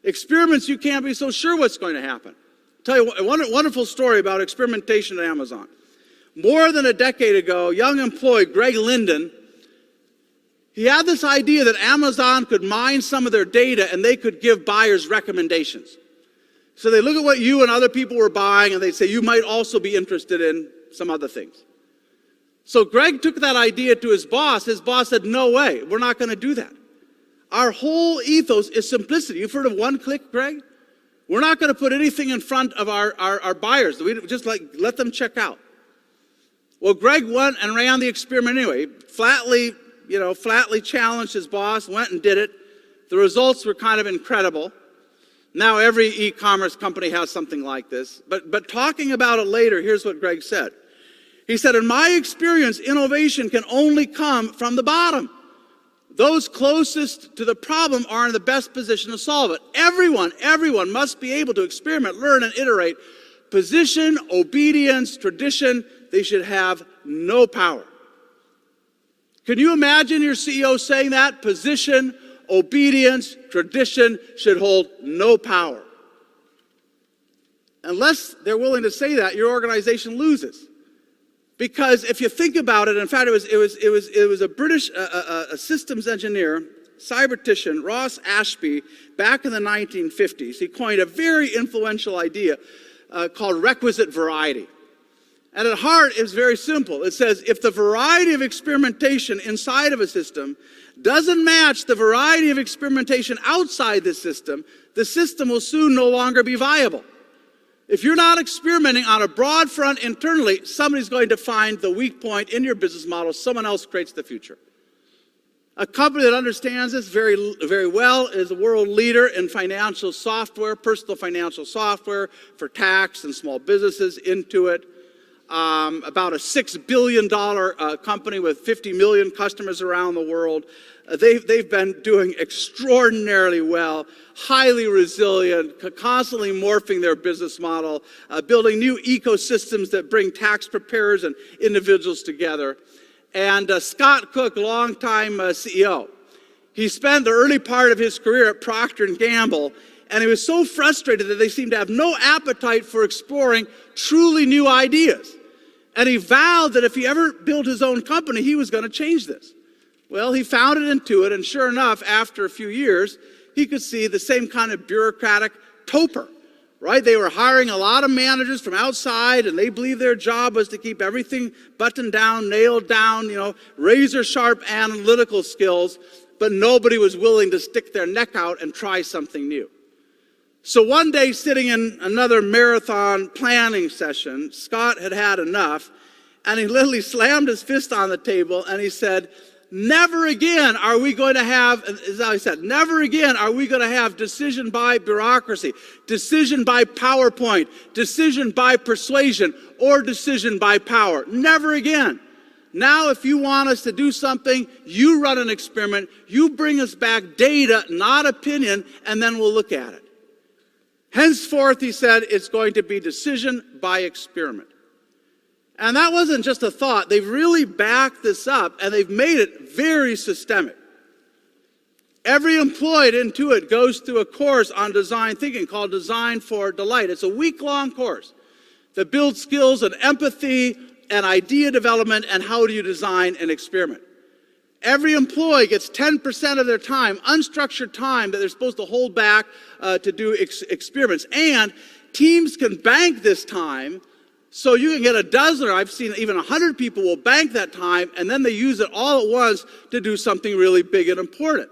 Experiments, you can't be so sure what's going to happen. I'll tell you a wonderful story about experimentation at Amazon. More than a decade ago, a young employee, Greg Linden, he had this idea that Amazon could mine some of their data and they could give buyers recommendations. So they look at what you and other people were buying and they say, you might also be interested in some other things. So Greg took that idea to his boss. His boss said, no way, we're not going to do that. Our whole ethos is simplicity. You've heard of one click, Greg? We're not going to put anything in front of our buyers. We just let them check out. Well, Greg went and ran the experiment anyway. Flatly challenged his boss, went and did it. The results were kind of incredible. Now every e-commerce company has something like this. But talking about it later, here's what Greg said. He said, in my experience, innovation can only come from the bottom. Those closest to the problem are in the best position to solve it. Everyone must be able to experiment, learn, and iterate. Position, obedience, tradition, they should have no power. Can you imagine your CEO saying that? Position, obedience, tradition should hold no power. Unless they're willing to say that, your organization loses. Because if you think about it, in fact, it was a British a systems engineer, cybertician, Ross Ashby, back in the 1950s. He coined a very influential idea called requisite variety. And at heart, it's very simple. It says, if the variety of experimentation inside of a system doesn't match the variety of experimentation outside the system will soon no longer be viable. If you're not experimenting on a broad front internally, somebody's going to find the weak point in your business model. Someone else creates the future. A company that understands this very, very well is a world leader in financial software, personal financial software for tax and small businesses, Intuit. About a $6 billion company with 50 million customers around the world. They've been doing extraordinarily well, highly resilient, constantly morphing their business model, building new ecosystems that bring tax preparers and individuals together. And Scott Cook, longtime CEO, he spent the early part of his career at Procter & Gamble, and he was so frustrated that they seemed to have no appetite for exploring truly new ideas. And he vowed that if he ever built his own company, he was going to change this. Well, he founded Intuit, and sure enough, after a few years, he could see the same kind of bureaucratic torpor, right? They were hiring a lot of managers from outside, and they believed their job was to keep everything buttoned down, nailed down, razor-sharp analytical skills, but nobody was willing to stick their neck out and try something new. So one day, sitting in another marathon planning session, Scott had had enough, and he literally slammed his fist on the table, and he said, never again are we going to have, as I said, never again are we going to have decision by bureaucracy, decision by PowerPoint, decision by persuasion, or decision by power. Never again. Now, if you want us to do something, you run an experiment, you bring us back data, not opinion, and then we'll look at it. Henceforth, he said, it's going to be decision by experiment. And that wasn't just a thought. They've really backed this up, and they've made it very systemic. Every employee at Intuit goes through a course on design thinking called Design for Delight. It's a week-long course that builds skills in empathy and idea development and how do you design an experiment. Every employee gets 10% of their time, unstructured time, that they're supposed to hold back to do experiments. And teams can bank this time, so you can get a dozen, or I've seen even 100 people will bank that time, and then they use it all at once to do something really big and important.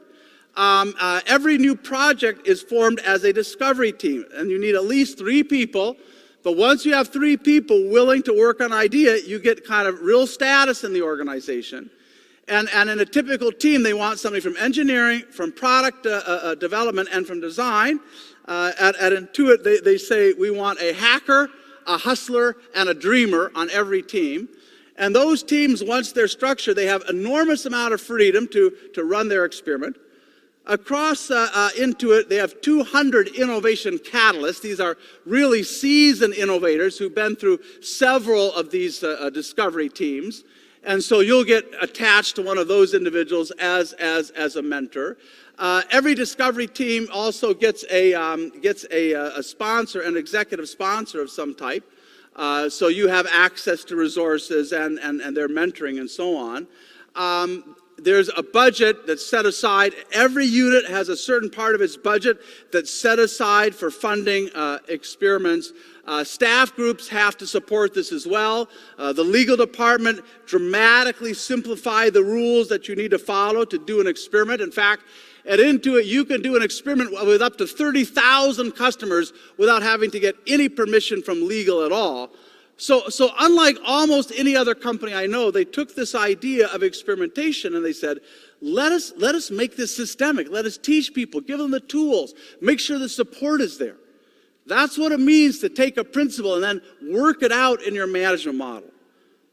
Every new project is formed as a discovery team, and you need at least 3 people. But once you have 3 people willing to work on an idea, you get kind of real status in the organization. And in a typical team, they want somebody from engineering, from product development, and from design. At Intuit, they say we want a hacker, a hustler, and a dreamer on every team. And those teams, once they're structured, they have enormous amount of freedom to run their experiment. Across Intuit, they have 200 innovation catalysts. These are really seasoned innovators who've been through several of these discovery teams. And so you'll get attached to one of those individuals as a mentor. Every discovery team also gets a sponsor, an executive sponsor of some type. So you have access to resources and their mentoring and so on. There's a budget that's set aside. Every unit has a certain part of its budget that's set aside for funding experiments. Staff groups have to support this as well. The legal department dramatically simplified the rules that you need to follow to do an experiment. In fact, And into it, you can do an experiment with up to 30,000 customers without having to get any permission from legal at all. So unlike almost any other company I know, they took this idea of experimentation and they said, let us make this systemic. Let us teach people, give them the tools, make sure the support is there. That's what it means to take a principle and then work it out in your management model.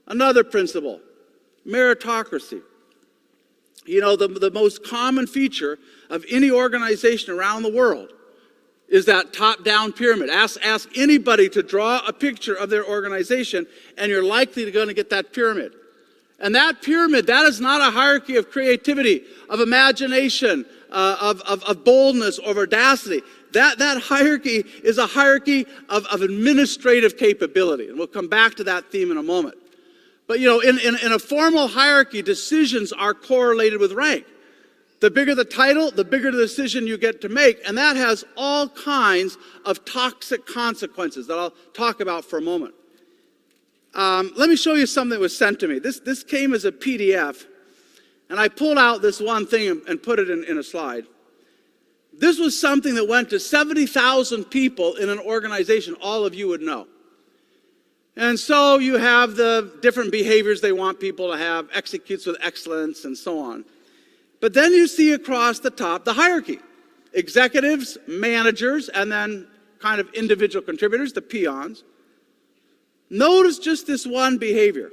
Another principle, meritocracy. You know, the most common feature of any organization around the world is that top-down pyramid. Ask anybody to draw a picture of their organization, and you're likely going to get that pyramid. And that pyramid, that is not a hierarchy of creativity, of imagination, of boldness or audacity. That hierarchy is a hierarchy of administrative capability. And we'll come back to that theme in a moment. But, you know, in a formal hierarchy, decisions are correlated with rank. The bigger the title, the bigger the decision you get to make. And that has all kinds of toxic consequences that I'll talk about for a moment. Let me show you something that was sent to me. This came as a PDF. And I pulled out this one thing and put it in a slide. This was something that went to 70,000 people in an organization all of you would know. And so you have the different behaviors they want people to have, executes with excellence, and so on. But then you see across the top the hierarchy. Executives, managers, and then kind of individual contributors, the peons. Notice just this one behavior.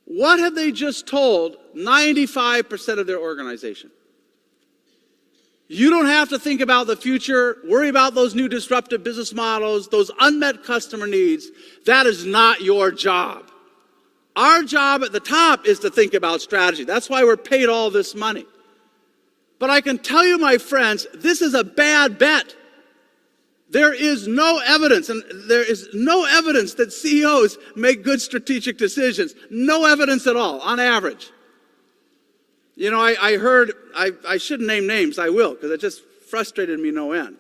What have they just told 95% of their organization? You don't have to think about the future, worry about those new disruptive business models, those unmet customer needs. That is not your job. Our job at the top is to think about strategy. That's why we're paid all this money. But I can tell you, my friends, this is a bad bet. There is no evidence, and there is no evidence that CEOs make good strategic decisions. No evidence at all, on average. You know, I heard, I shouldn't name names, I will, because it just frustrated me no end.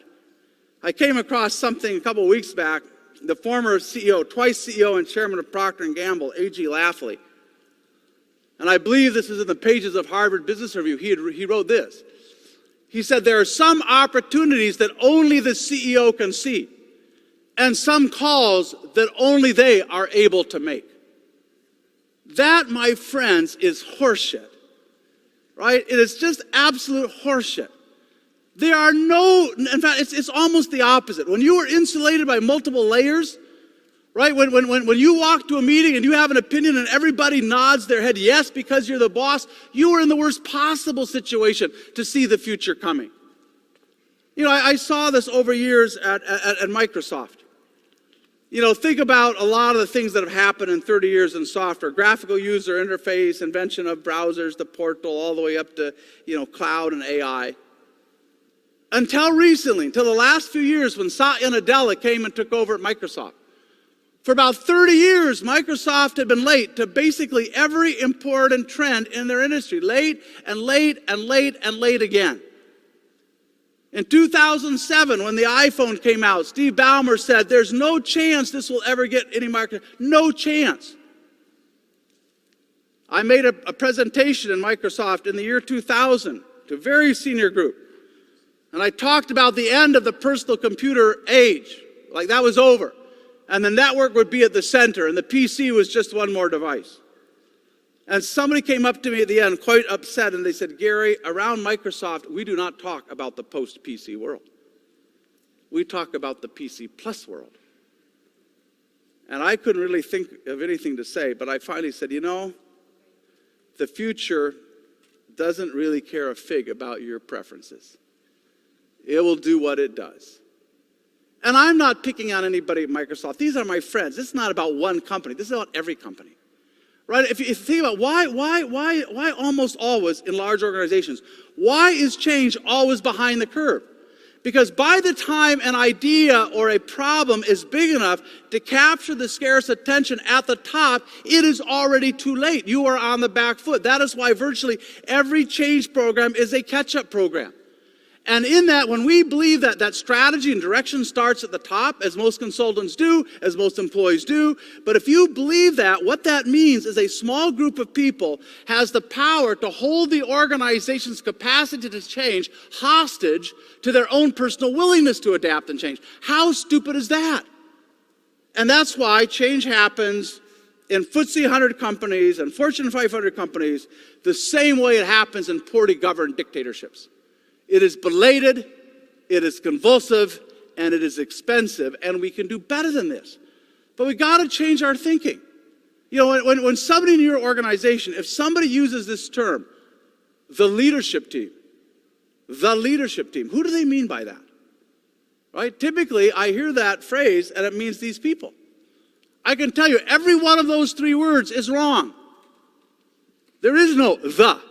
I came across something a couple weeks back, the former CEO, twice CEO and chairman of Procter & Gamble, A.G. Lafley. And I believe this is in the pages of Harvard Business Review. He wrote this. He said, there are some opportunities that only the CEO can see, and some calls that only they are able to make. That, my friends, is horseshit. Right? It is just absolute horseshit. There are no, in fact, it's almost the opposite. When you are insulated by multiple layers, right? When you walk to a meeting and you have an opinion and everybody nods their head yes because you're the boss, you are in the worst possible situation to see the future coming. You know, I saw this over years at Microsoft. You know, think about a lot of the things that have happened in 30 years in software. Graphical user interface, invention of browsers, the portal, all the way up to, you know, cloud and AI. Until recently, until the last few years when Satya Nadella came and took over at Microsoft. For about 30 years, Microsoft had been late to basically every important trend in their industry. Late and late and late and late again. In 2007, when the iPhone came out, Steve Ballmer said, there's no chance this will ever get any market. No chance. I made a presentation in Microsoft in the year 2000 to a very senior group. And I talked about the end of the personal computer age. Like that was over. And the network would be at the center, and the PC was just one more device. And somebody came up to me at the end quite upset, and they said, Gary, around Microsoft, we do not talk about the post-PC world. We talk about the PC plus world. And I couldn't really think of anything to say, but I finally said, you know, the future doesn't really care a fig about your preferences. It will do what it does. And I'm not picking on anybody at Microsoft. These are my friends. This is not about one company. This is about every company. Right? If you think about why almost always in large organizations, why is change always behind the curve? Because by the time an idea or a problem is big enough to capture the scarce attention at the top, it is already too late. You are on the back foot. That is why virtually every change program is a catch-up program. And in that, when we believe that that strategy and direction starts at the top, as most consultants do, as most employees do, but if you believe that, what that means is a small group of people has the power to hold the organization's capacity to change hostage to their own personal willingness to adapt and change. How stupid is that? And that's why change happens in FTSE 100 companies and Fortune 500 companies the same way it happens in poorly governed dictatorships. It is belated, it is convulsive, and it is expensive, and we can do better than this. But we got to change our thinking. You know, when somebody in your organization, if somebody uses this term, the leadership team, who do they mean by that? Right? Typically, I hear that phrase, and it means these people. I can tell you, every one of those three words is wrong. There is no the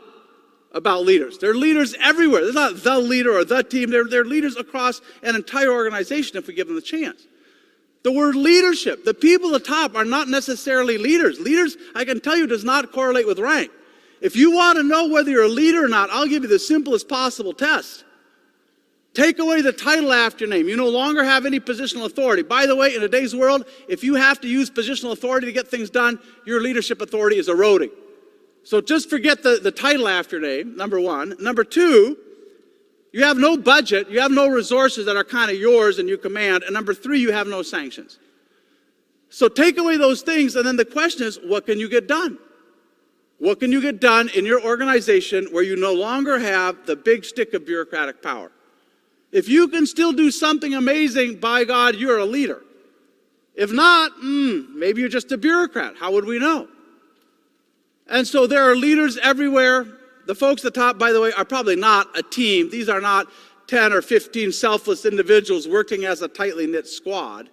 about leaders. They're leaders everywhere. There's not the leader or the team. They're leaders across an entire organization if we give them the chance. The word leadership, the people at the top are not necessarily leaders. Leaders, I can tell you, does not correlate with rank. If you want to know whether you're a leader or not, I'll give you the simplest possible test. Take away the title after your name. You no longer have any positional authority. By the way, in today's world, if you have to use positional authority to get things done, your leadership authority is eroding. So just forget the title after your name, number one. Number two, you have no budget, you have no resources that are kind of yours and you command. And number three, you have no sanctions. So take away those things, and then the question is, what can you get done? What can you get done in your organization where you no longer have the big stick of bureaucratic power? If you can still do something amazing, by God, you're a leader. If not, maybe you're just a bureaucrat. How would we know? And so there are leaders everywhere. The folks at the top, by the way, are probably not a team. These are not 10 or 15 selfless individuals working as a tightly knit squad.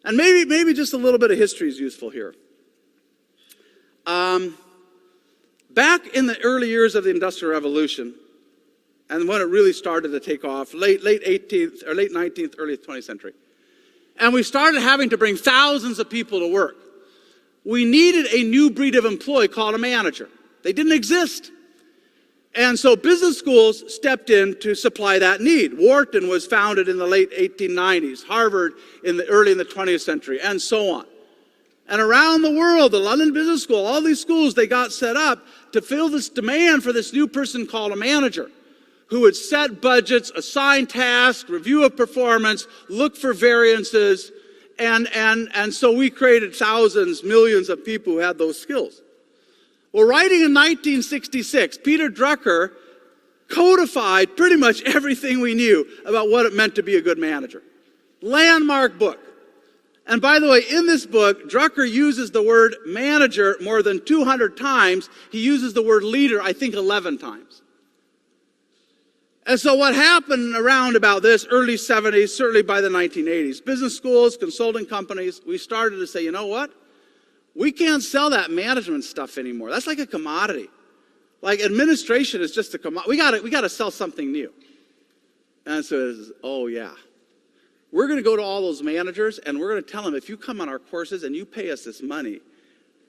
And maybe just a little bit of history is useful here. Back in the early years of the Industrial Revolution, and when it really started to take off, late 18th or late 19th, early 20th century, and we started having to bring thousands of people to work, we needed a new breed of employee called a manager. They didn't exist. And so business schools stepped in to supply that need. Wharton was founded in the late 1890s, Harvard early in the 20th century, and so on. And around the world, the London Business School, all these schools, they got set up to fill this demand for this new person called a manager, who would set budgets, assign tasks, review of performance, look for variances, and so we created thousands, millions of people who had those skills. Well, writing in 1966, Peter Drucker codified pretty much everything we knew about what it meant to be a good manager. Landmark book. And by the way, in this book, Drucker uses the word manager more than 200 times. He uses the word leader, I think, 11 times. And so what happened around about this, early 70s, certainly by the 1980s, business schools, consulting companies, we started to say, you know what? We can't sell that management stuff anymore. That's like a commodity. Like administration is just a commodity. We got to sell something new. And so it's, oh yeah. We're going to go to all those managers and we're going to tell them, if you come on our courses and you pay us this money,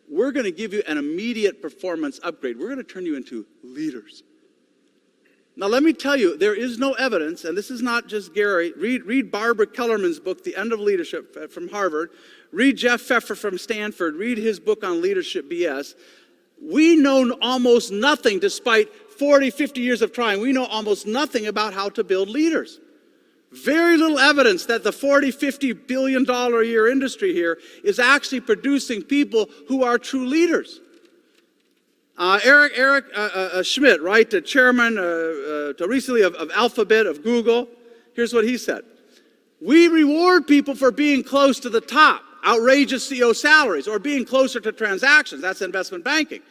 we're going to give you an immediate performance upgrade. We're going to turn you into leaders. Now, let me tell you, there is no evidence, and this is not just Gary. Read Barbara Kellerman's book, The End of Leadership, from Harvard. Read Jeff Pfeffer from Stanford. Read his book on leadership BS. We know almost nothing, despite 40, 50 years of trying. We know almost nothing about how to build leaders. Very little evidence that the $40, $50 billion a year industry here is actually producing people who are true leaders. Eric Schmidt, right, the chairman recently of Alphabet, of Google, here's what he said. We reward people for being close to the top, outrageous CEO salaries, or being closer to transactions. That's investment banking.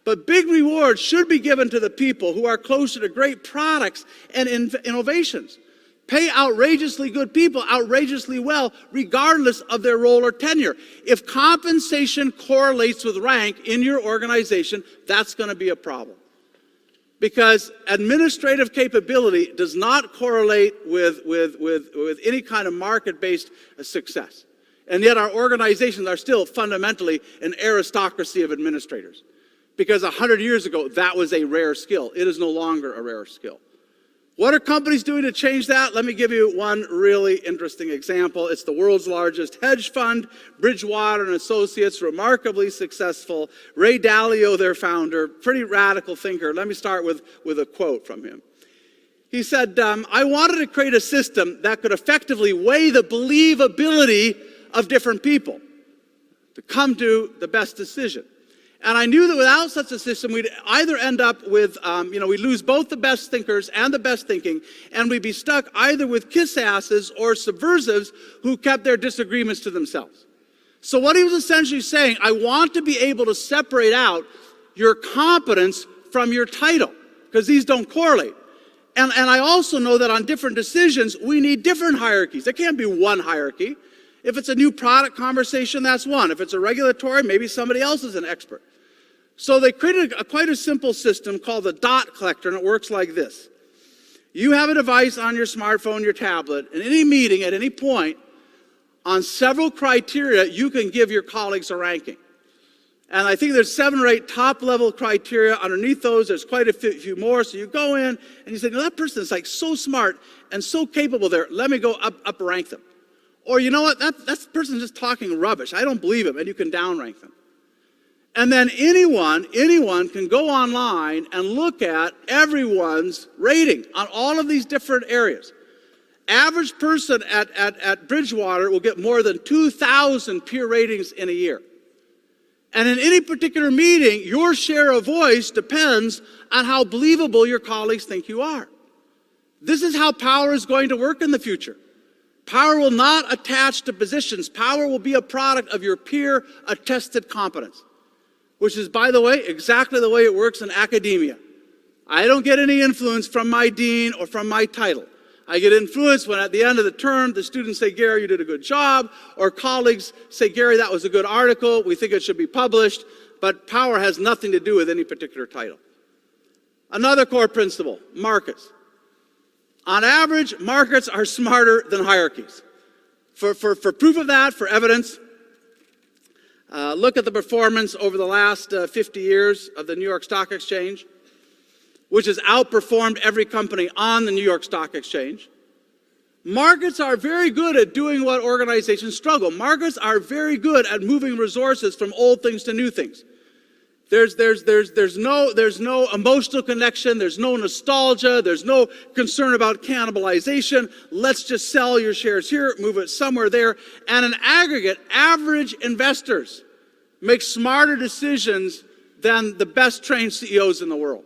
But big rewards should be given to the people who are closer to great products and innovations. Pay outrageously good people outrageously well, regardless of their role or tenure. If compensation correlates with rank in your organization, that's going to be a problem. Because administrative capability does not correlate with any kind of market-based success. And yet our organizations are still fundamentally an aristocracy of administrators. Because 100 years ago, that was a rare skill. It is no longer a rare skill. What are companies doing to change that? Let me give you one really interesting example. It's the world's largest hedge fund, Bridgewater and Associates, remarkably successful. Ray Dalio, their founder, pretty radical thinker. Let me start with a quote from him. He said, I wanted to create a system that could effectively weigh the believability of different people to come to the best decision. And I knew that without such a system, we'd either end up with, we'd lose both the best thinkers and the best thinking, and we'd be stuck either with kiss-asses or subversives who kept their disagreements to themselves. So what he was essentially saying, I want to be able to separate out your competence from your title, because these don't correlate. And I also know that on different decisions, we need different hierarchies. There can't be one hierarchy. If it's a new product conversation, that's one. If it's a regulatory, maybe somebody else is an expert. So they created quite a simple system called the dot collector, and it works like this. You have a device on your smartphone, your tablet, in any meeting at any point, on several criteria, you can give your colleagues a ranking. And I think there's 7 or 8 top-level criteria. Underneath those, there's quite a few more. So you go in, and you say, no, that person is like so smart and so capable there. Let me go up rank them. Or you know what, that person's just talking rubbish. I don't believe him, and you can downrank them. And then anyone can go online and look at everyone's rating on all of these different areas. Average person at Bridgewater will get more than 2,000 peer ratings in a year. And in any particular meeting, your share of voice depends on how believable your colleagues think you are. This is how power is going to work in the future. Power will not attach to positions. Power will be a product of your peer-attested competence, which is, by the way, exactly the way it works in academia. I don't get any influence from my dean or from my title. I get influence when at the end of the term, the students say, Gary, you did a good job, or colleagues say, Gary, that was a good article, we think it should be published, but power has nothing to do with any particular title. Another core principle, markets. On average, markets are smarter than hierarchies. For proof of that, for evidence, look at the performance over the last 50 years of the New York Stock Exchange, which has outperformed every company on the New York Stock Exchange. Markets are very good at doing what organizations struggle. Markets are very good at moving resources from old things to new things. There's no emotional connection, there's no nostalgia, there's no concern about cannibalization. Let's just sell your shares here, move it somewhere there. And in aggregate, average investors make smarter decisions than the best trained CEOs in the world.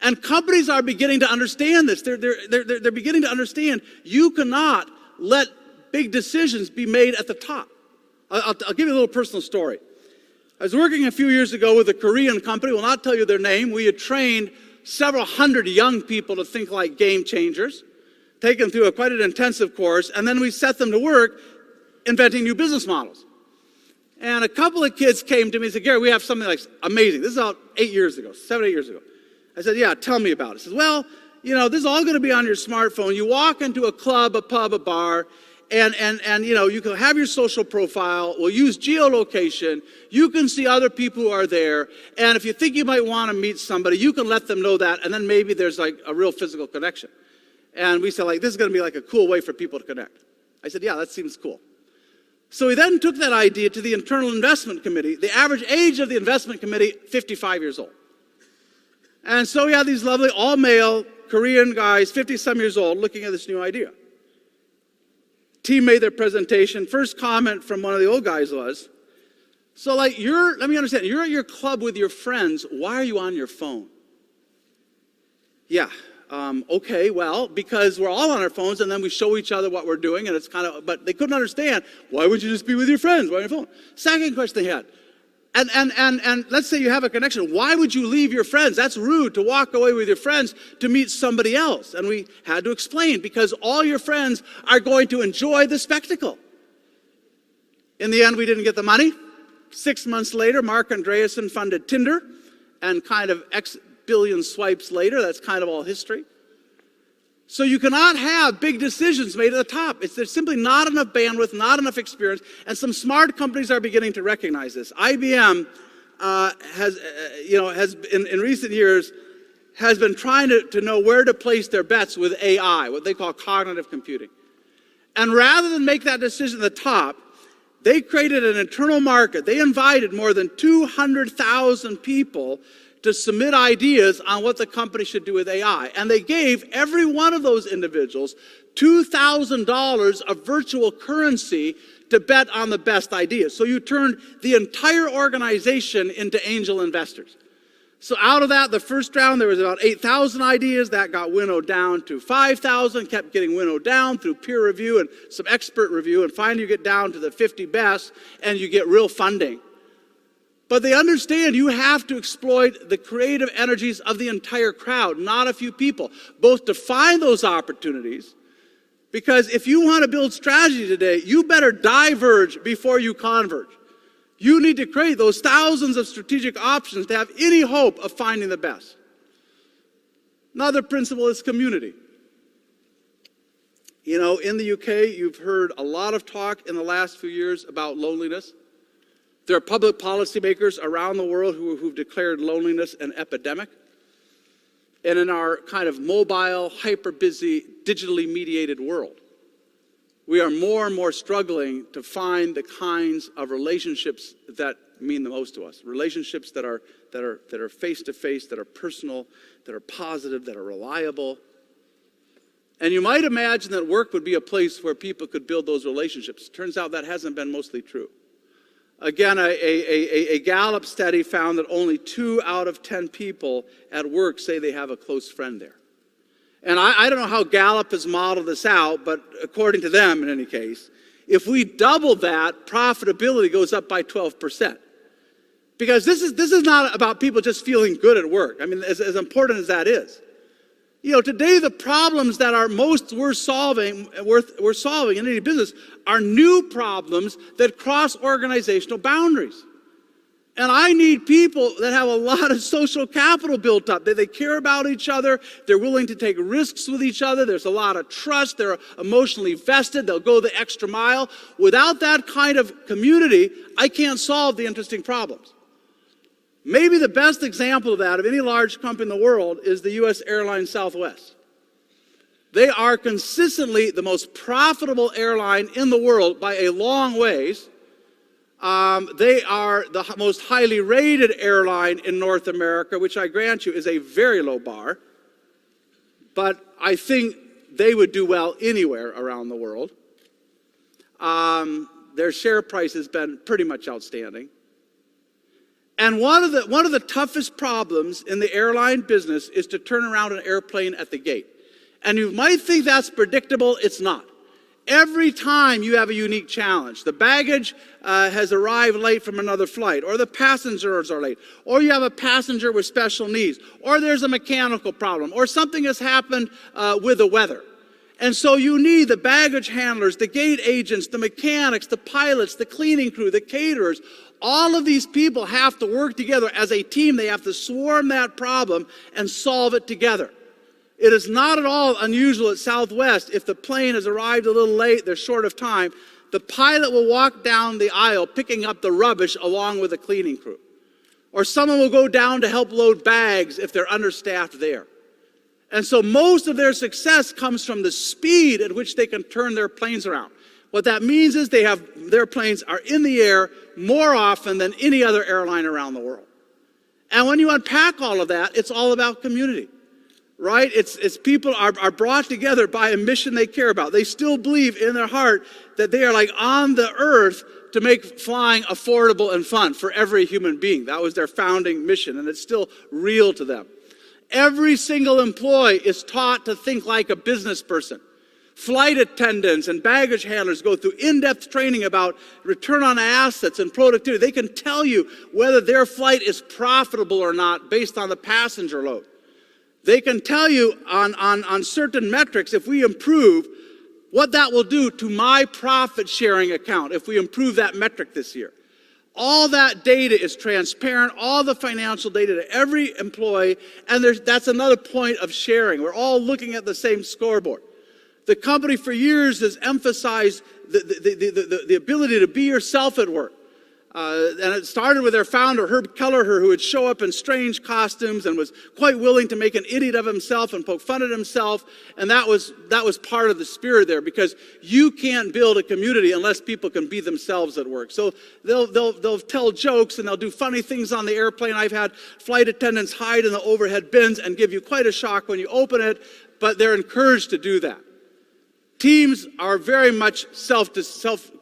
And companies are beginning to understand this. They're beginning to understand you cannot let big decisions be made at the top. I'll give you a little personal story. I was working a few years ago with a Korean company. Will not tell you their name. We had trained several hundred young people to think like game changers, taken through quite an intensive course, and then we set them to work inventing new business models. And a couple of kids came to me and said, Gary, we have something like amazing. This is about 8 years ago, 7, 8 years ago. I said, yeah, tell me about it. He says, well, this is all going to be on your smartphone. You walk into a club, a pub, a bar, and you can have your social profile. We'll use geolocation. You can see other people who are there. And if you think you might want to meet somebody, you can let them know that. And then maybe there's like a real physical connection. And we said, this is going to be like a cool way for people to connect. I said, yeah, that seems cool. So we then took that idea to the Internal Investment Committee. The average age of the investment committee, 55 years old. And so we had these lovely all-male Korean guys, 50-some years old, looking at this new idea. Team made their presentation. First comment from one of the old guys was, so let me understand, you're at your club with your friends. Why are you on your phone? Yeah, okay, well, because we're all on our phones and then we show each other what we're doing and it's but they couldn't understand, why would you just be with your friends? Why on your phone? Second question they had, and let's say you have a connection. Why would you leave your friends? That's rude to walk away with your friends to meet somebody else. And we had to explain, because all your friends are going to enjoy the spectacle. In the end, we didn't get the money. 6 months later, Mark Andreessen funded Tinder, and kind of X billion swipes later, that's kind of all history. So you cannot have big decisions made at the top. There's simply not enough bandwidth, not enough experience, and some smart companies are beginning to recognize this. IBM has in recent years has been trying to know where to place their bets with AI, what they call cognitive computing. And rather than make that decision at the top, they created an internal market. They invited more than 200,000 people to submit ideas on what the company should do with AI. And they gave every one of those individuals $2,000 of virtual currency to bet on the best ideas. So you turned the entire organization into angel investors. So out of that, the first round, there was about 8,000 ideas. That got winnowed down to 5,000, kept getting winnowed down through peer review and some expert review. And finally, you get down to the 50 best, and you get real funding. But they understand you have to exploit the creative energies of the entire crowd, not a few people, both to find those opportunities, because if you want to build strategy today, you better diverge before you converge. You need to create those thousands of strategic options to have any hope of finding the best. Another principle is community. You know, in the UK, you've heard a lot of talk in the last few years about loneliness. There are public policymakers around the world who've declared loneliness an epidemic. And in our kind of mobile, hyper-busy, digitally mediated world, we are more and more struggling to find the kinds of relationships that mean the most to us. Relationships that are face-to-face, that are personal, that are positive, that are reliable. And you might imagine that work would be a place where people could build those relationships. Turns out that hasn't been mostly true. Again, a Gallup study found that only 2 out of 10 people at work say they have a close friend there. And I don't know how Gallup has modeled this out, but according to them, in any case, if we double that, profitability goes up by 12%. Because this is not about people just feeling good at work. I mean, as important as that is. You know, today the problems that are most worth solving in any business are new problems that cross organizational boundaries. And I need people that have a lot of social capital built up, that they care about each other, they're willing to take risks with each other, there's a lot of trust, they're emotionally vested, they'll go the extra mile. Without that kind of community, I can't solve the interesting problems. Maybe the best example of that of any large company in the world is the U.S. airline Southwest. They are consistently the most profitable airline in the world by a long ways. They are the most highly rated airline in North America, which I grant you is a very low bar. But I think they would do well anywhere around the world. Their share price has been pretty much outstanding. And one of the toughest problems in the airline business is to turn around an airplane at the gate. And you might think that's predictable. It's not. Every time you have a unique challenge, the baggage has arrived late from another flight, or the passengers are late, or you have a passenger with special needs, or there's a mechanical problem, or something has happened with the weather. And so you need the baggage handlers, the gate agents, the mechanics, the pilots, the cleaning crew, the caterers. All of these people have to work together as a team. They have to swarm that problem and solve it together. It is not at all unusual at Southwest, if the plane has arrived a little late, they're short of time, the pilot will walk down the aisle picking up the rubbish along with the cleaning crew. Or someone will go down to help load bags if they're understaffed there. And so most of their success comes from the speed at which they can turn their planes around. What that means is their planes are in the air more often than any other airline around the world. And when you unpack all of that, it's all about community, right? It's people are brought together by a mission they care about. They still believe in their heart that they are like on the earth to make flying affordable and fun for every human being. That was their founding mission, and it's still real to them. Every single employee is taught to think like a business person. Flight attendants and baggage handlers go through in-depth training about return on assets and productivity. They can tell you whether their flight is profitable or not based on the passenger load. They can tell you on certain metrics, if we improve, what that will do to my profit sharing account if we improve that metric this year. All that data is transparent, all the financial data to every employee, and that's another point of sharing. We're all looking at the same scoreboard. The company for years has emphasized the ability to be yourself at work. And it started with their founder, Herb Kelleher, who would show up in strange costumes and was quite willing to make an idiot of himself and poke fun at himself. And that was part of the spirit there, because you can't build a community unless people can be themselves at work. So they'll tell jokes and they'll do funny things on the airplane. I've had flight attendants hide in the overhead bins and give you quite a shock when you open it, but they're encouraged to do that. Teams are very much self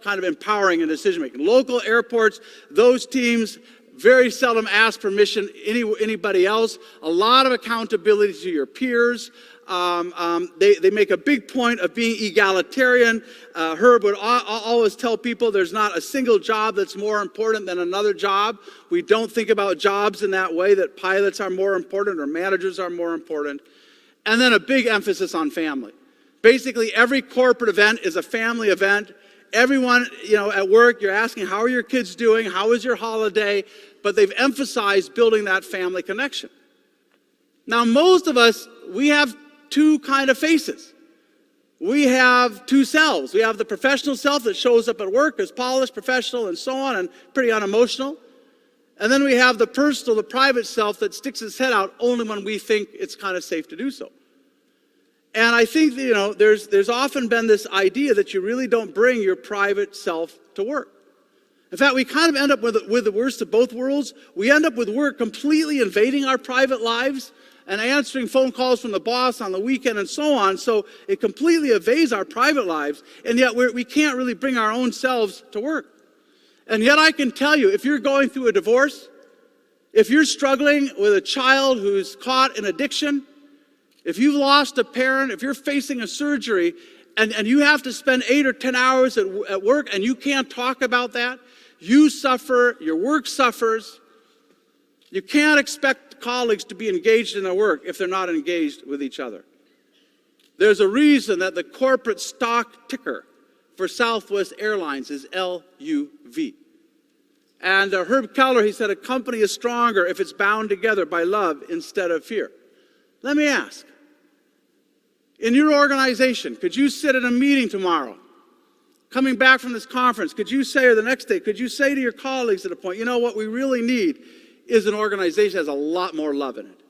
kind of empowering in decision making. Local airports, those teams very seldom ask permission anybody else. A lot of accountability to your peers. They make a big point of being egalitarian. Herb would always tell people there's not a single job that's more important than another job. We don't think about jobs in that way, that pilots are more important or managers are more important. And then a big emphasis on family. Basically, every corporate event is a family event. Everyone, at work, you're asking, how are your kids doing? How was your holiday? But they've emphasized building that family connection. Now, most of us, we have two kind of faces. We have two selves. We have the professional self that shows up at work as polished, professional, and so on, and pretty unemotional. And then we have the personal, the private self that sticks its head out only when we think it's kind of safe to do so. And I think, there's often been this idea that you really don't bring your private self to work. In fact, we kind of end up with the worst of both worlds. We end up with work completely invading our private lives and answering phone calls from the boss on the weekend and so on. So it completely evades our private lives. And yet we can't really bring our own selves to work. And yet I can tell you, if you're going through a divorce, if you're struggling with a child who's caught in addiction, if you've lost a parent, if you're facing a surgery, and you have to spend 8 or 10 hours at work and you can't talk about that, you suffer, your work suffers. You can't expect colleagues to be engaged in their work if they're not engaged with each other. There's a reason that the corporate stock ticker for Southwest Airlines is LUV. And Herb Kelleher, he said, a company is stronger if it's bound together by love instead of fear. Let me ask, in your organization, could you sit in a meeting tomorrow, coming back from this conference, could you say, or the next day, could you say to your colleagues at a point, what we really need is an organization that has a lot more love in it?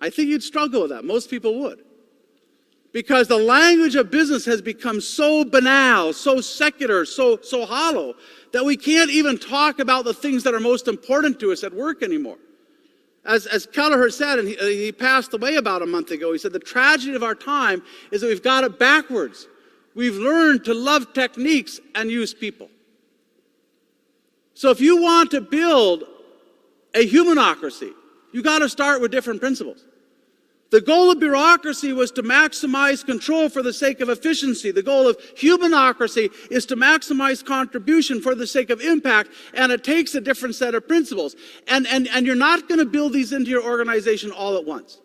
I think you'd struggle with that. Most people would. Because the language of business has become so banal, so secular, so hollow, that we can't even talk about the things that are most important to us at work anymore. As Kelleher said, and he passed away about a month ago, he said, the tragedy of our time is that we've got it backwards. We've learned to love techniques and use people. So if you want to build a humanocracy, you got to start with different principles. The goal of bureaucracy was to maximize control for the sake of efficiency. The goal of humanocracy is to maximize contribution for the sake of impact, and it takes a different set of principles. And you're not going to build these into your organization all at once.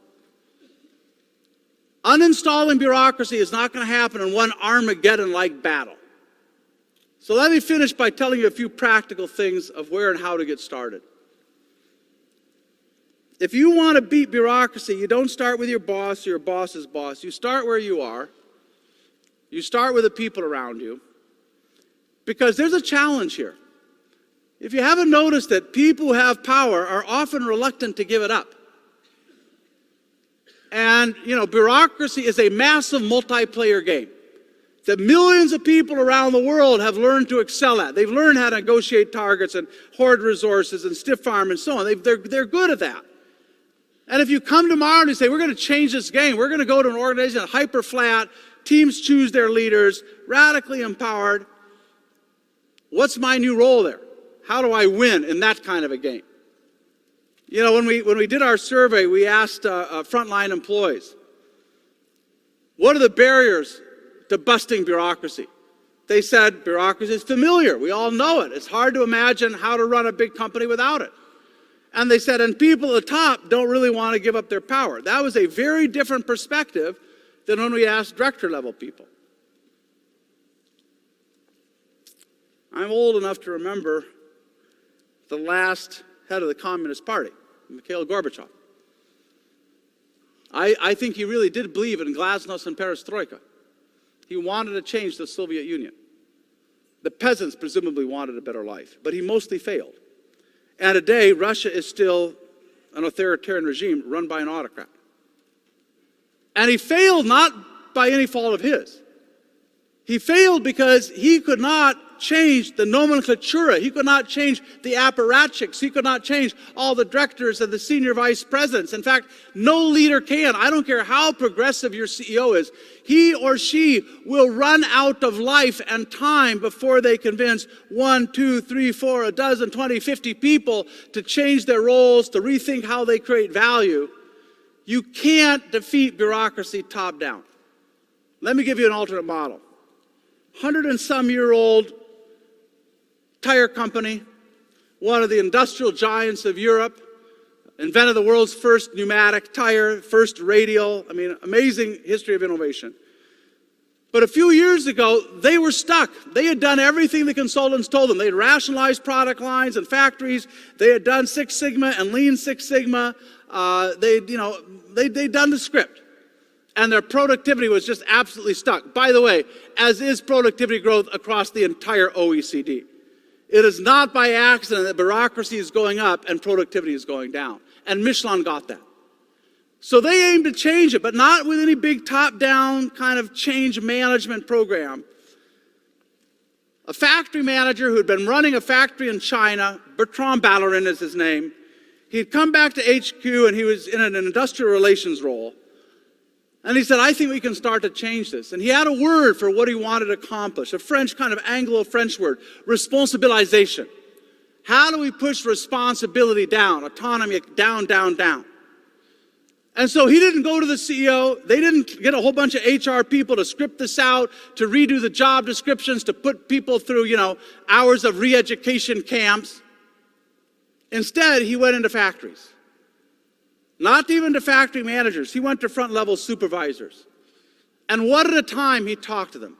Uninstalling bureaucracy is not going to happen in one Armageddon-like battle. So let me finish by telling you a few practical things of where and how to get started. If you want to beat bureaucracy, you don't start with your boss or your boss's boss. You start where you are. You start with the people around you. Because there's a challenge here. If you haven't noticed that people who have power are often reluctant to give it up. And, bureaucracy is a massive multiplayer game that millions of people around the world have learned to excel at. They've learned how to negotiate targets and hoard resources and stiff arm and so on. They're good at that. And if you come tomorrow and you say, we're going to change this game, we're going to go to an organization hyper flat, teams choose their leaders, radically empowered, what's my new role there? How do I win in that kind of a game? When we did our survey, we asked frontline employees, what are the barriers to busting bureaucracy? They said bureaucracy is familiar. We all know it. It's hard to imagine how to run a big company without it. And they said, and people at the top don't really want to give up their power. That was a very different perspective than when we asked director level people. I'm old enough to remember the last head of the Communist Party, Mikhail Gorbachev. I think he really did believe in glasnost and perestroika. He wanted to change the Soviet Union. The peasants presumably wanted a better life, but he mostly failed. And today, Russia is still an authoritarian regime run by an autocrat. And he failed not by any fault of his. He failed because he could not change the nomenclatura. He could not change the apparatchiks. He could not change all the directors and the senior vice presidents. In fact, no leader can. I don't care how progressive your CEO is. He or she will run out of life and time before they convince 1, 2, 3, 4, a dozen, 20, 50 people to change their roles, to rethink how they create value. You can't defeat bureaucracy top down. Let me give you an alternate model. 100-and-some-year-old tire company, one of the industrial giants of Europe, invented the world's first pneumatic tire, first radial, amazing history of innovation. But a few years ago, they were stuck. They had done everything the consultants told them. They had rationalized product lines and factories. They had done Six Sigma and Lean Six Sigma. They'd done the script. And their productivity was just absolutely stuck. By the way, as is productivity growth across the entire OECD. It is not by accident that bureaucracy is going up and productivity is going down. And Michelin got that. So they aimed to change it, but not with any big top-down kind of change management program. A factory manager who had been running a factory in China, Bertrand Ballerin is his name, he'd come back to HQ and he was in an industrial relations role. And he said, I think we can start to change this. And he had a word for what he wanted to accomplish, a French kind of Anglo-French word, responsabilization. How do we push responsibility down, autonomy down, down, down? And so he didn't go to the CEO. They didn't get a whole bunch of HR people to script this out, to redo the job descriptions, to put people through, hours of re-education camps. Instead, he went into factories. Not even to factory managers. He went to front-level supervisors. And one at a time, he talked to them.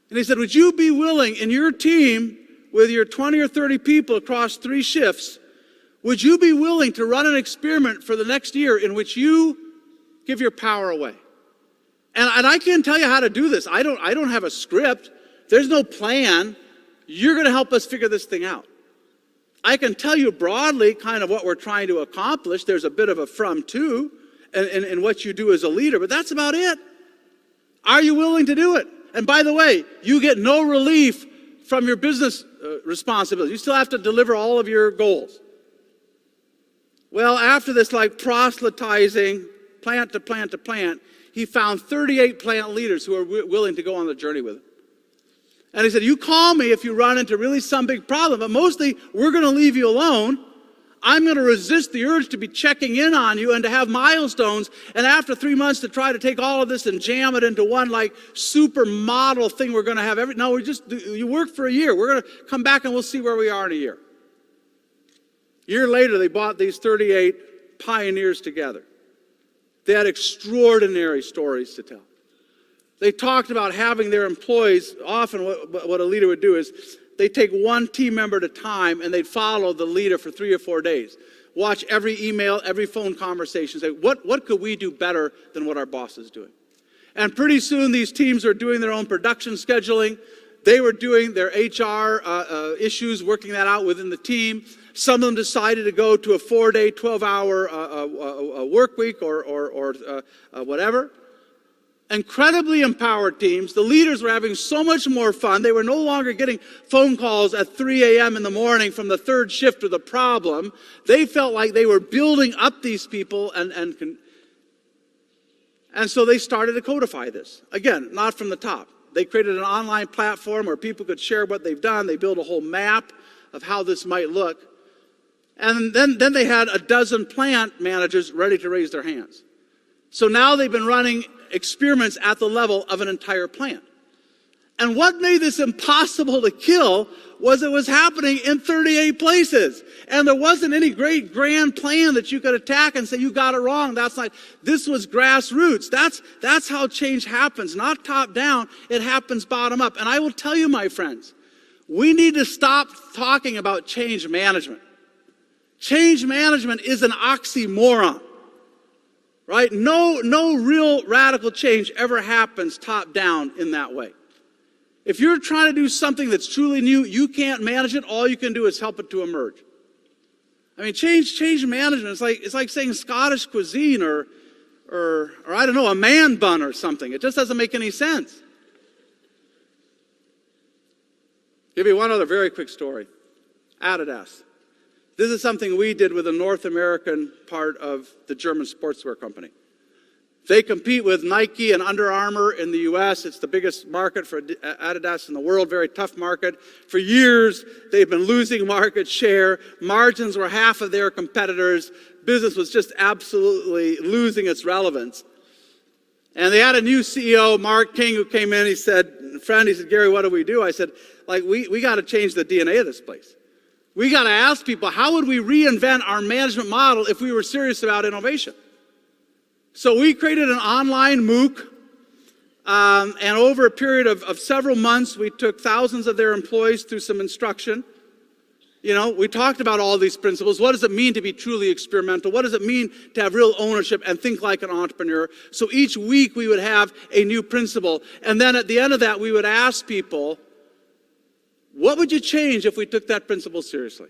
And he said, would you be willing, in your team, with your 20 or 30 people across 3 shifts, would you be willing to run an experiment for the next year in which you give your power away? And I can't tell you how to do this. I don't have a script. There's no plan. You're going to help us figure this thing out. I can tell you broadly kind of what we're trying to accomplish. There's a bit of a from to in what you do as a leader, but that's about it. Are you willing to do it? And by the way, you get no relief from your business responsibility. You still have to deliver all of your goals. Well, after this proselytizing, plant to plant to plant, he found 38 plant leaders who were willing to go on the journey with him. And he said, you call me if you run into really some big problem, but mostly we're going to leave you alone. I'm going to resist the urge to be checking in on you and to have milestones. And after 3 months to try to take all of this and jam it into one super model thing we're going to have. You work for a year. We're going to come back and we'll see where we are in a year. A year later, they brought these 38 pioneers together. They had extraordinary stories to tell. They talked about having their employees, often what a leader would do is they take one team member at a time and they'd follow the leader for 3 or 4 days. Watch every email, every phone conversation, say, what could we do better than what our boss is doing? And pretty soon these teams are doing their own production scheduling. They were doing their HR issues, working that out within the team. Some of them decided to go to a 4-day, 12-hour work week or whatever. Incredibly empowered teams. The leaders were having so much more fun. They were no longer getting phone calls at 3 a.m. in the morning from the third shift with a problem. They felt like they were building up these people and so they started to codify this. Again, not from the top. They created an online platform where people could share what they've done. They built a whole map of how this might look. And then they had a dozen plant managers ready to raise their hands. So now they've been running experiments at the level of an entire plant. And what made this impossible to kill was it was happening in 38 places. And there wasn't any great grand plan that you could attack and say, you got it wrong. This was grassroots. That's how change happens, not top down. It happens bottom up. And I will tell you, my friends, we need to stop talking about change management. Change management is an oxymoron. Right? No real radical change ever happens top down in that way. If you're trying to do something that's truly new, you can't manage it. All you can do is help it to emerge. I mean, change management. It's like saying Scottish cuisine or I don't know, a man bun or something. It just doesn't make any sense. Give you one other very quick story. Adidas. This is something we did with the North American part of the German sportswear company. They compete with Nike and Under Armour in the U.S. It's the biggest market for Adidas in the world, very tough market. For years, they've been losing market share. Margins were half of their competitors. Business was just absolutely losing its relevance. And they had a new CEO, Mark King, who came in. He said, Gary, what do we do? I said, we got to change the DNA of this place. We got to ask people, how would we reinvent our management model if we were serious about innovation? So we created an online MOOC, and over a period of several months, we took thousands of their employees through some instruction. You know, we talked about all these principles. What does it mean to be truly experimental? What does it mean to have real ownership and think like an entrepreneur? So each week we would have a new principle. And then at the end of that, we would ask people, what would you change if we took that principle seriously?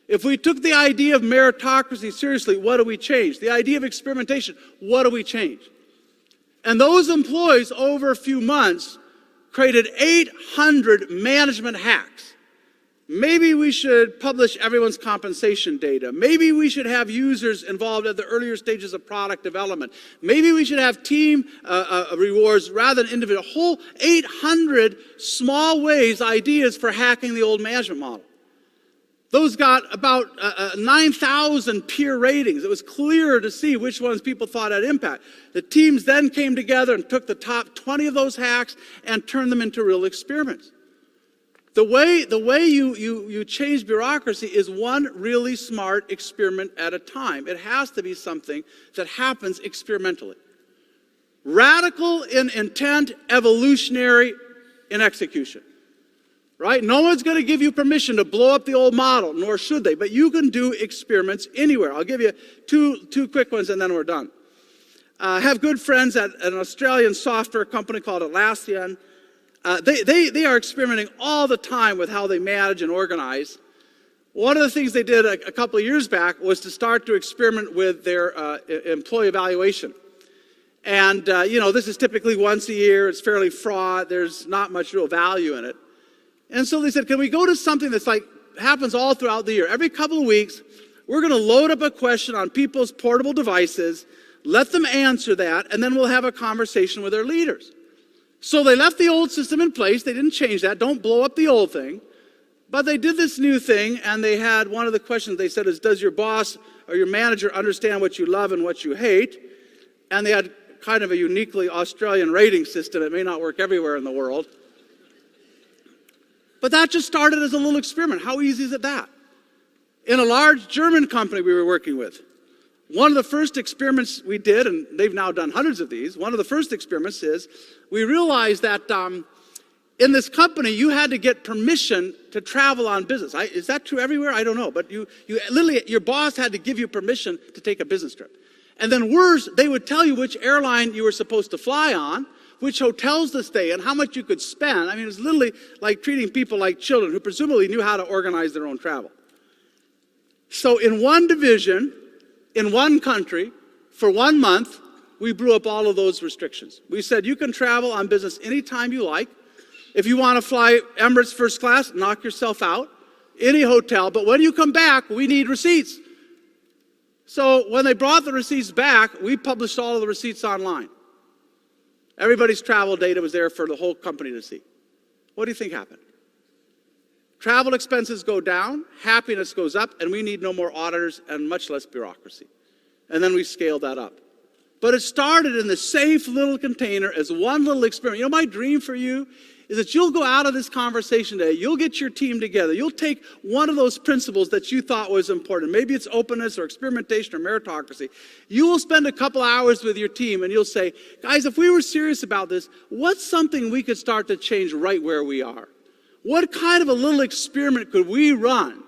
If we took the idea of meritocracy seriously, what do we change? The idea of experimentation, what do we change? And those employees, over a few months, created 800 management hacks. Maybe we should publish everyone's compensation data. Maybe we should have users involved at the earlier stages of product development. Maybe we should have team rewards rather than individual. Whole 800 small ways, ideas for hacking the old management model. Those got about 9,000 peer ratings. It was clear to see which ones people thought had impact. The teams then came together and took the top 20 of those hacks and turned them into real experiments. The way you change bureaucracy is one really smart experiment at a time. It has to be something that happens experimentally. Radical in intent, evolutionary in execution. Right? No one's going to give you permission to blow up the old model, nor should they. But you can do experiments anywhere. I'll give you two quick ones and then we're done. I have good friends at an Australian software company called Atlassian. They are experimenting all the time with how they manage and organize. One of the things they did a couple of years back was to start to experiment with their employee evaluation. And, this is typically once a year. It's fairly fraught. There's not much real value in it. And so they said, can we go to something that's happens all throughout the year? Every couple of weeks, we're going to load up a question on people's portable devices, let them answer that, and then we'll have a conversation with their leaders. So they left the old system in place. They didn't change that. Don't blow up the old thing. But they did this new thing, and they had one of the questions they said is, does your boss or your manager understand what you love and what you hate? And they had kind of a uniquely Australian rating system. It may not work everywhere in the world. But that just started as a little experiment. How easy is it that? In a large German company we were working with, one of the first experiments we did, and they've now done hundreds of these, one of the first experiments is we realized that in this company you had to get permission to travel on business. Is that true everywhere? I don't know. But you literally, your boss had to give you permission to take a business trip. And then worse, they would tell you which airline you were supposed to fly on, which hotels to stay in, how much you could spend. I mean, it was literally like treating people like children who presumably knew how to organize their own travel. So in one division, in one country, for 1 month, we blew up all of those restrictions. We said, you can travel on business anytime you like. If you want to fly Emirates first class, knock yourself out. Any hotel, but when you come back, we need receipts. So when they brought the receipts back, we published all of the receipts online. Everybody's travel data was there for the whole company to see. What do you think happened? Travel expenses go down, happiness goes up, and we need no more auditors and much less bureaucracy. And then we scaled that up. But it started in the safe little container as one little experiment. You know, my dream for you is that you'll go out of this conversation today, you'll get your team together, you'll take one of those principles that you thought was important. Maybe it's openness or experimentation or meritocracy. You will spend a couple hours with your team and you'll say, guys, if we were serious about this, what's something we could start to change right where we are? What kind of a little experiment could we run?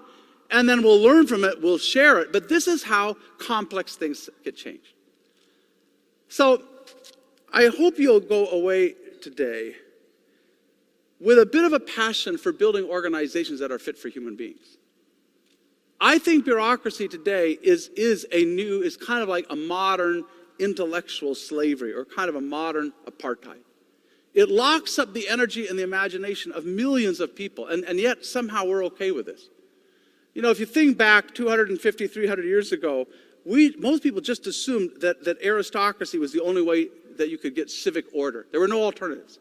And then we'll learn from it, we'll share it. But this is how complex things get changed. So I hope you'll go away today with a bit of a passion for building organizations that are fit for human beings. I think bureaucracy today is kind of like a modern intellectual slavery, or kind of a modern apartheid. It locks up the energy and the imagination of millions of people, and yet somehow we're okay with this. You know, if you think back 250, 300 years ago, most people just assumed that aristocracy was the only way that you could get civic order. There were no alternatives.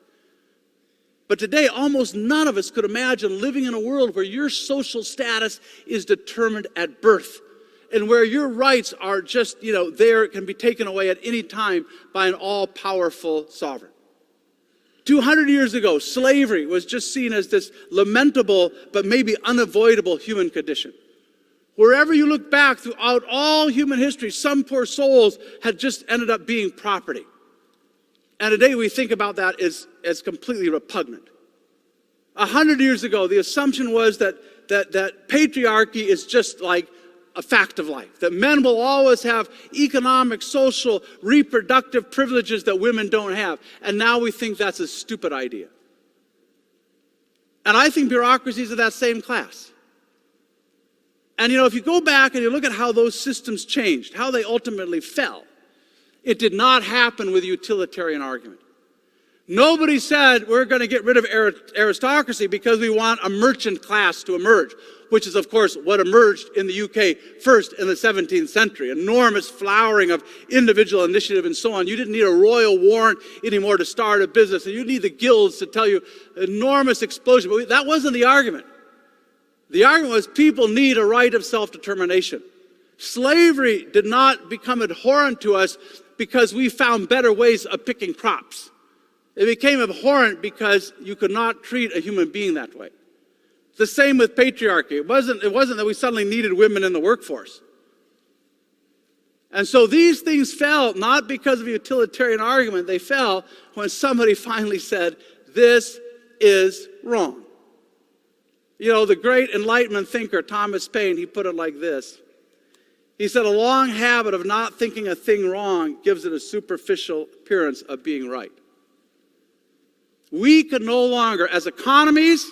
But today, almost none of us could imagine living in a world where your social status is determined at birth, and where your rights are just, can be taken away at any time by an all-powerful sovereign. 200 years ago, slavery was just seen as this lamentable but maybe unavoidable human condition. Wherever you look back throughout all human history, some poor souls had just ended up being property. And today we think about that as completely repugnant. 100 years ago, the assumption was that patriarchy is just like a fact of life, that men will always have economic, social, reproductive privileges that women don't have. And now we think that's a stupid idea. And I think bureaucracies are that same class. And if you go back and you look at how those systems changed, how they ultimately fell, it did not happen with a utilitarian argument. Nobody said we're going to get rid of aristocracy because we want a merchant class to emerge, which is, of course, what emerged in the UK first in the 17th century. Enormous flowering of individual initiative and so on. You didn't need a royal warrant anymore to start a business, and you need the guilds to tell you enormous explosion. But that wasn't the argument. The argument was people need a right of self-determination. Slavery did not become abhorrent to us because we found better ways of picking crops. It became abhorrent because you could not treat a human being that way. The same with patriarchy. It wasn't that we suddenly needed women in the workforce. And so these things fell not because of a utilitarian argument. They fell when somebody finally said, this is wrong. The great Enlightenment thinker Thomas Paine, he put it like this. He said, a long habit of not thinking a thing wrong gives it a superficial appearance of being right. We can no longer, as economies,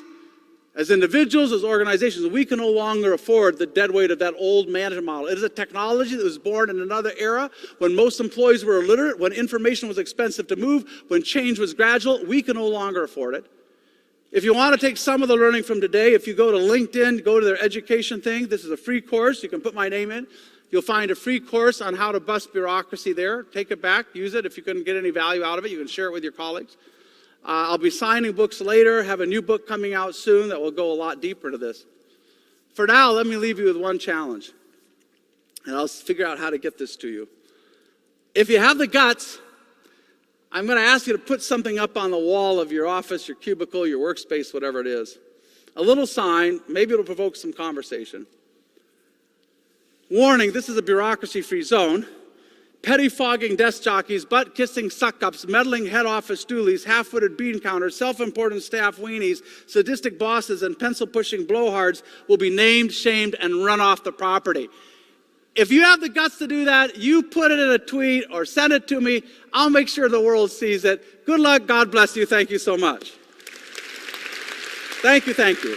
as individuals, as organizations, we can no longer afford the dead weight of that old management model. It is a technology that was born in another era when most employees were illiterate, when information was expensive to move, when change was gradual. We can no longer afford it. If you want to take some of the learning from today, if you go to LinkedIn, go to their education thing, this is a free course. You can put my name in. You'll find a free course on how to bust bureaucracy there. Take it back, use it. If you couldn't get any value out of it, you can share it with your colleagues. I'll be signing books later, have a new book coming out soon that will go a lot deeper into this. For now, let me leave you with one challenge, and I'll figure out how to get this to you. If you have the guts, I'm going to ask you to put something up on the wall of your office, your cubicle, your workspace, whatever it is. A little sign, maybe it'll provoke some conversation. Warning, this is a bureaucracy-free zone. Pettifogging desk jockeys, butt-kissing suck-ups, meddling head office stoolies, half-witted bean counters, self-important staff weenies, sadistic bosses, and pencil-pushing blowhards will be named, shamed, and run off the property. If you have the guts to do that, you put it in a tweet or send it to me. I'll make sure the world sees it. Good luck. God bless you. Thank you so much. Thank you.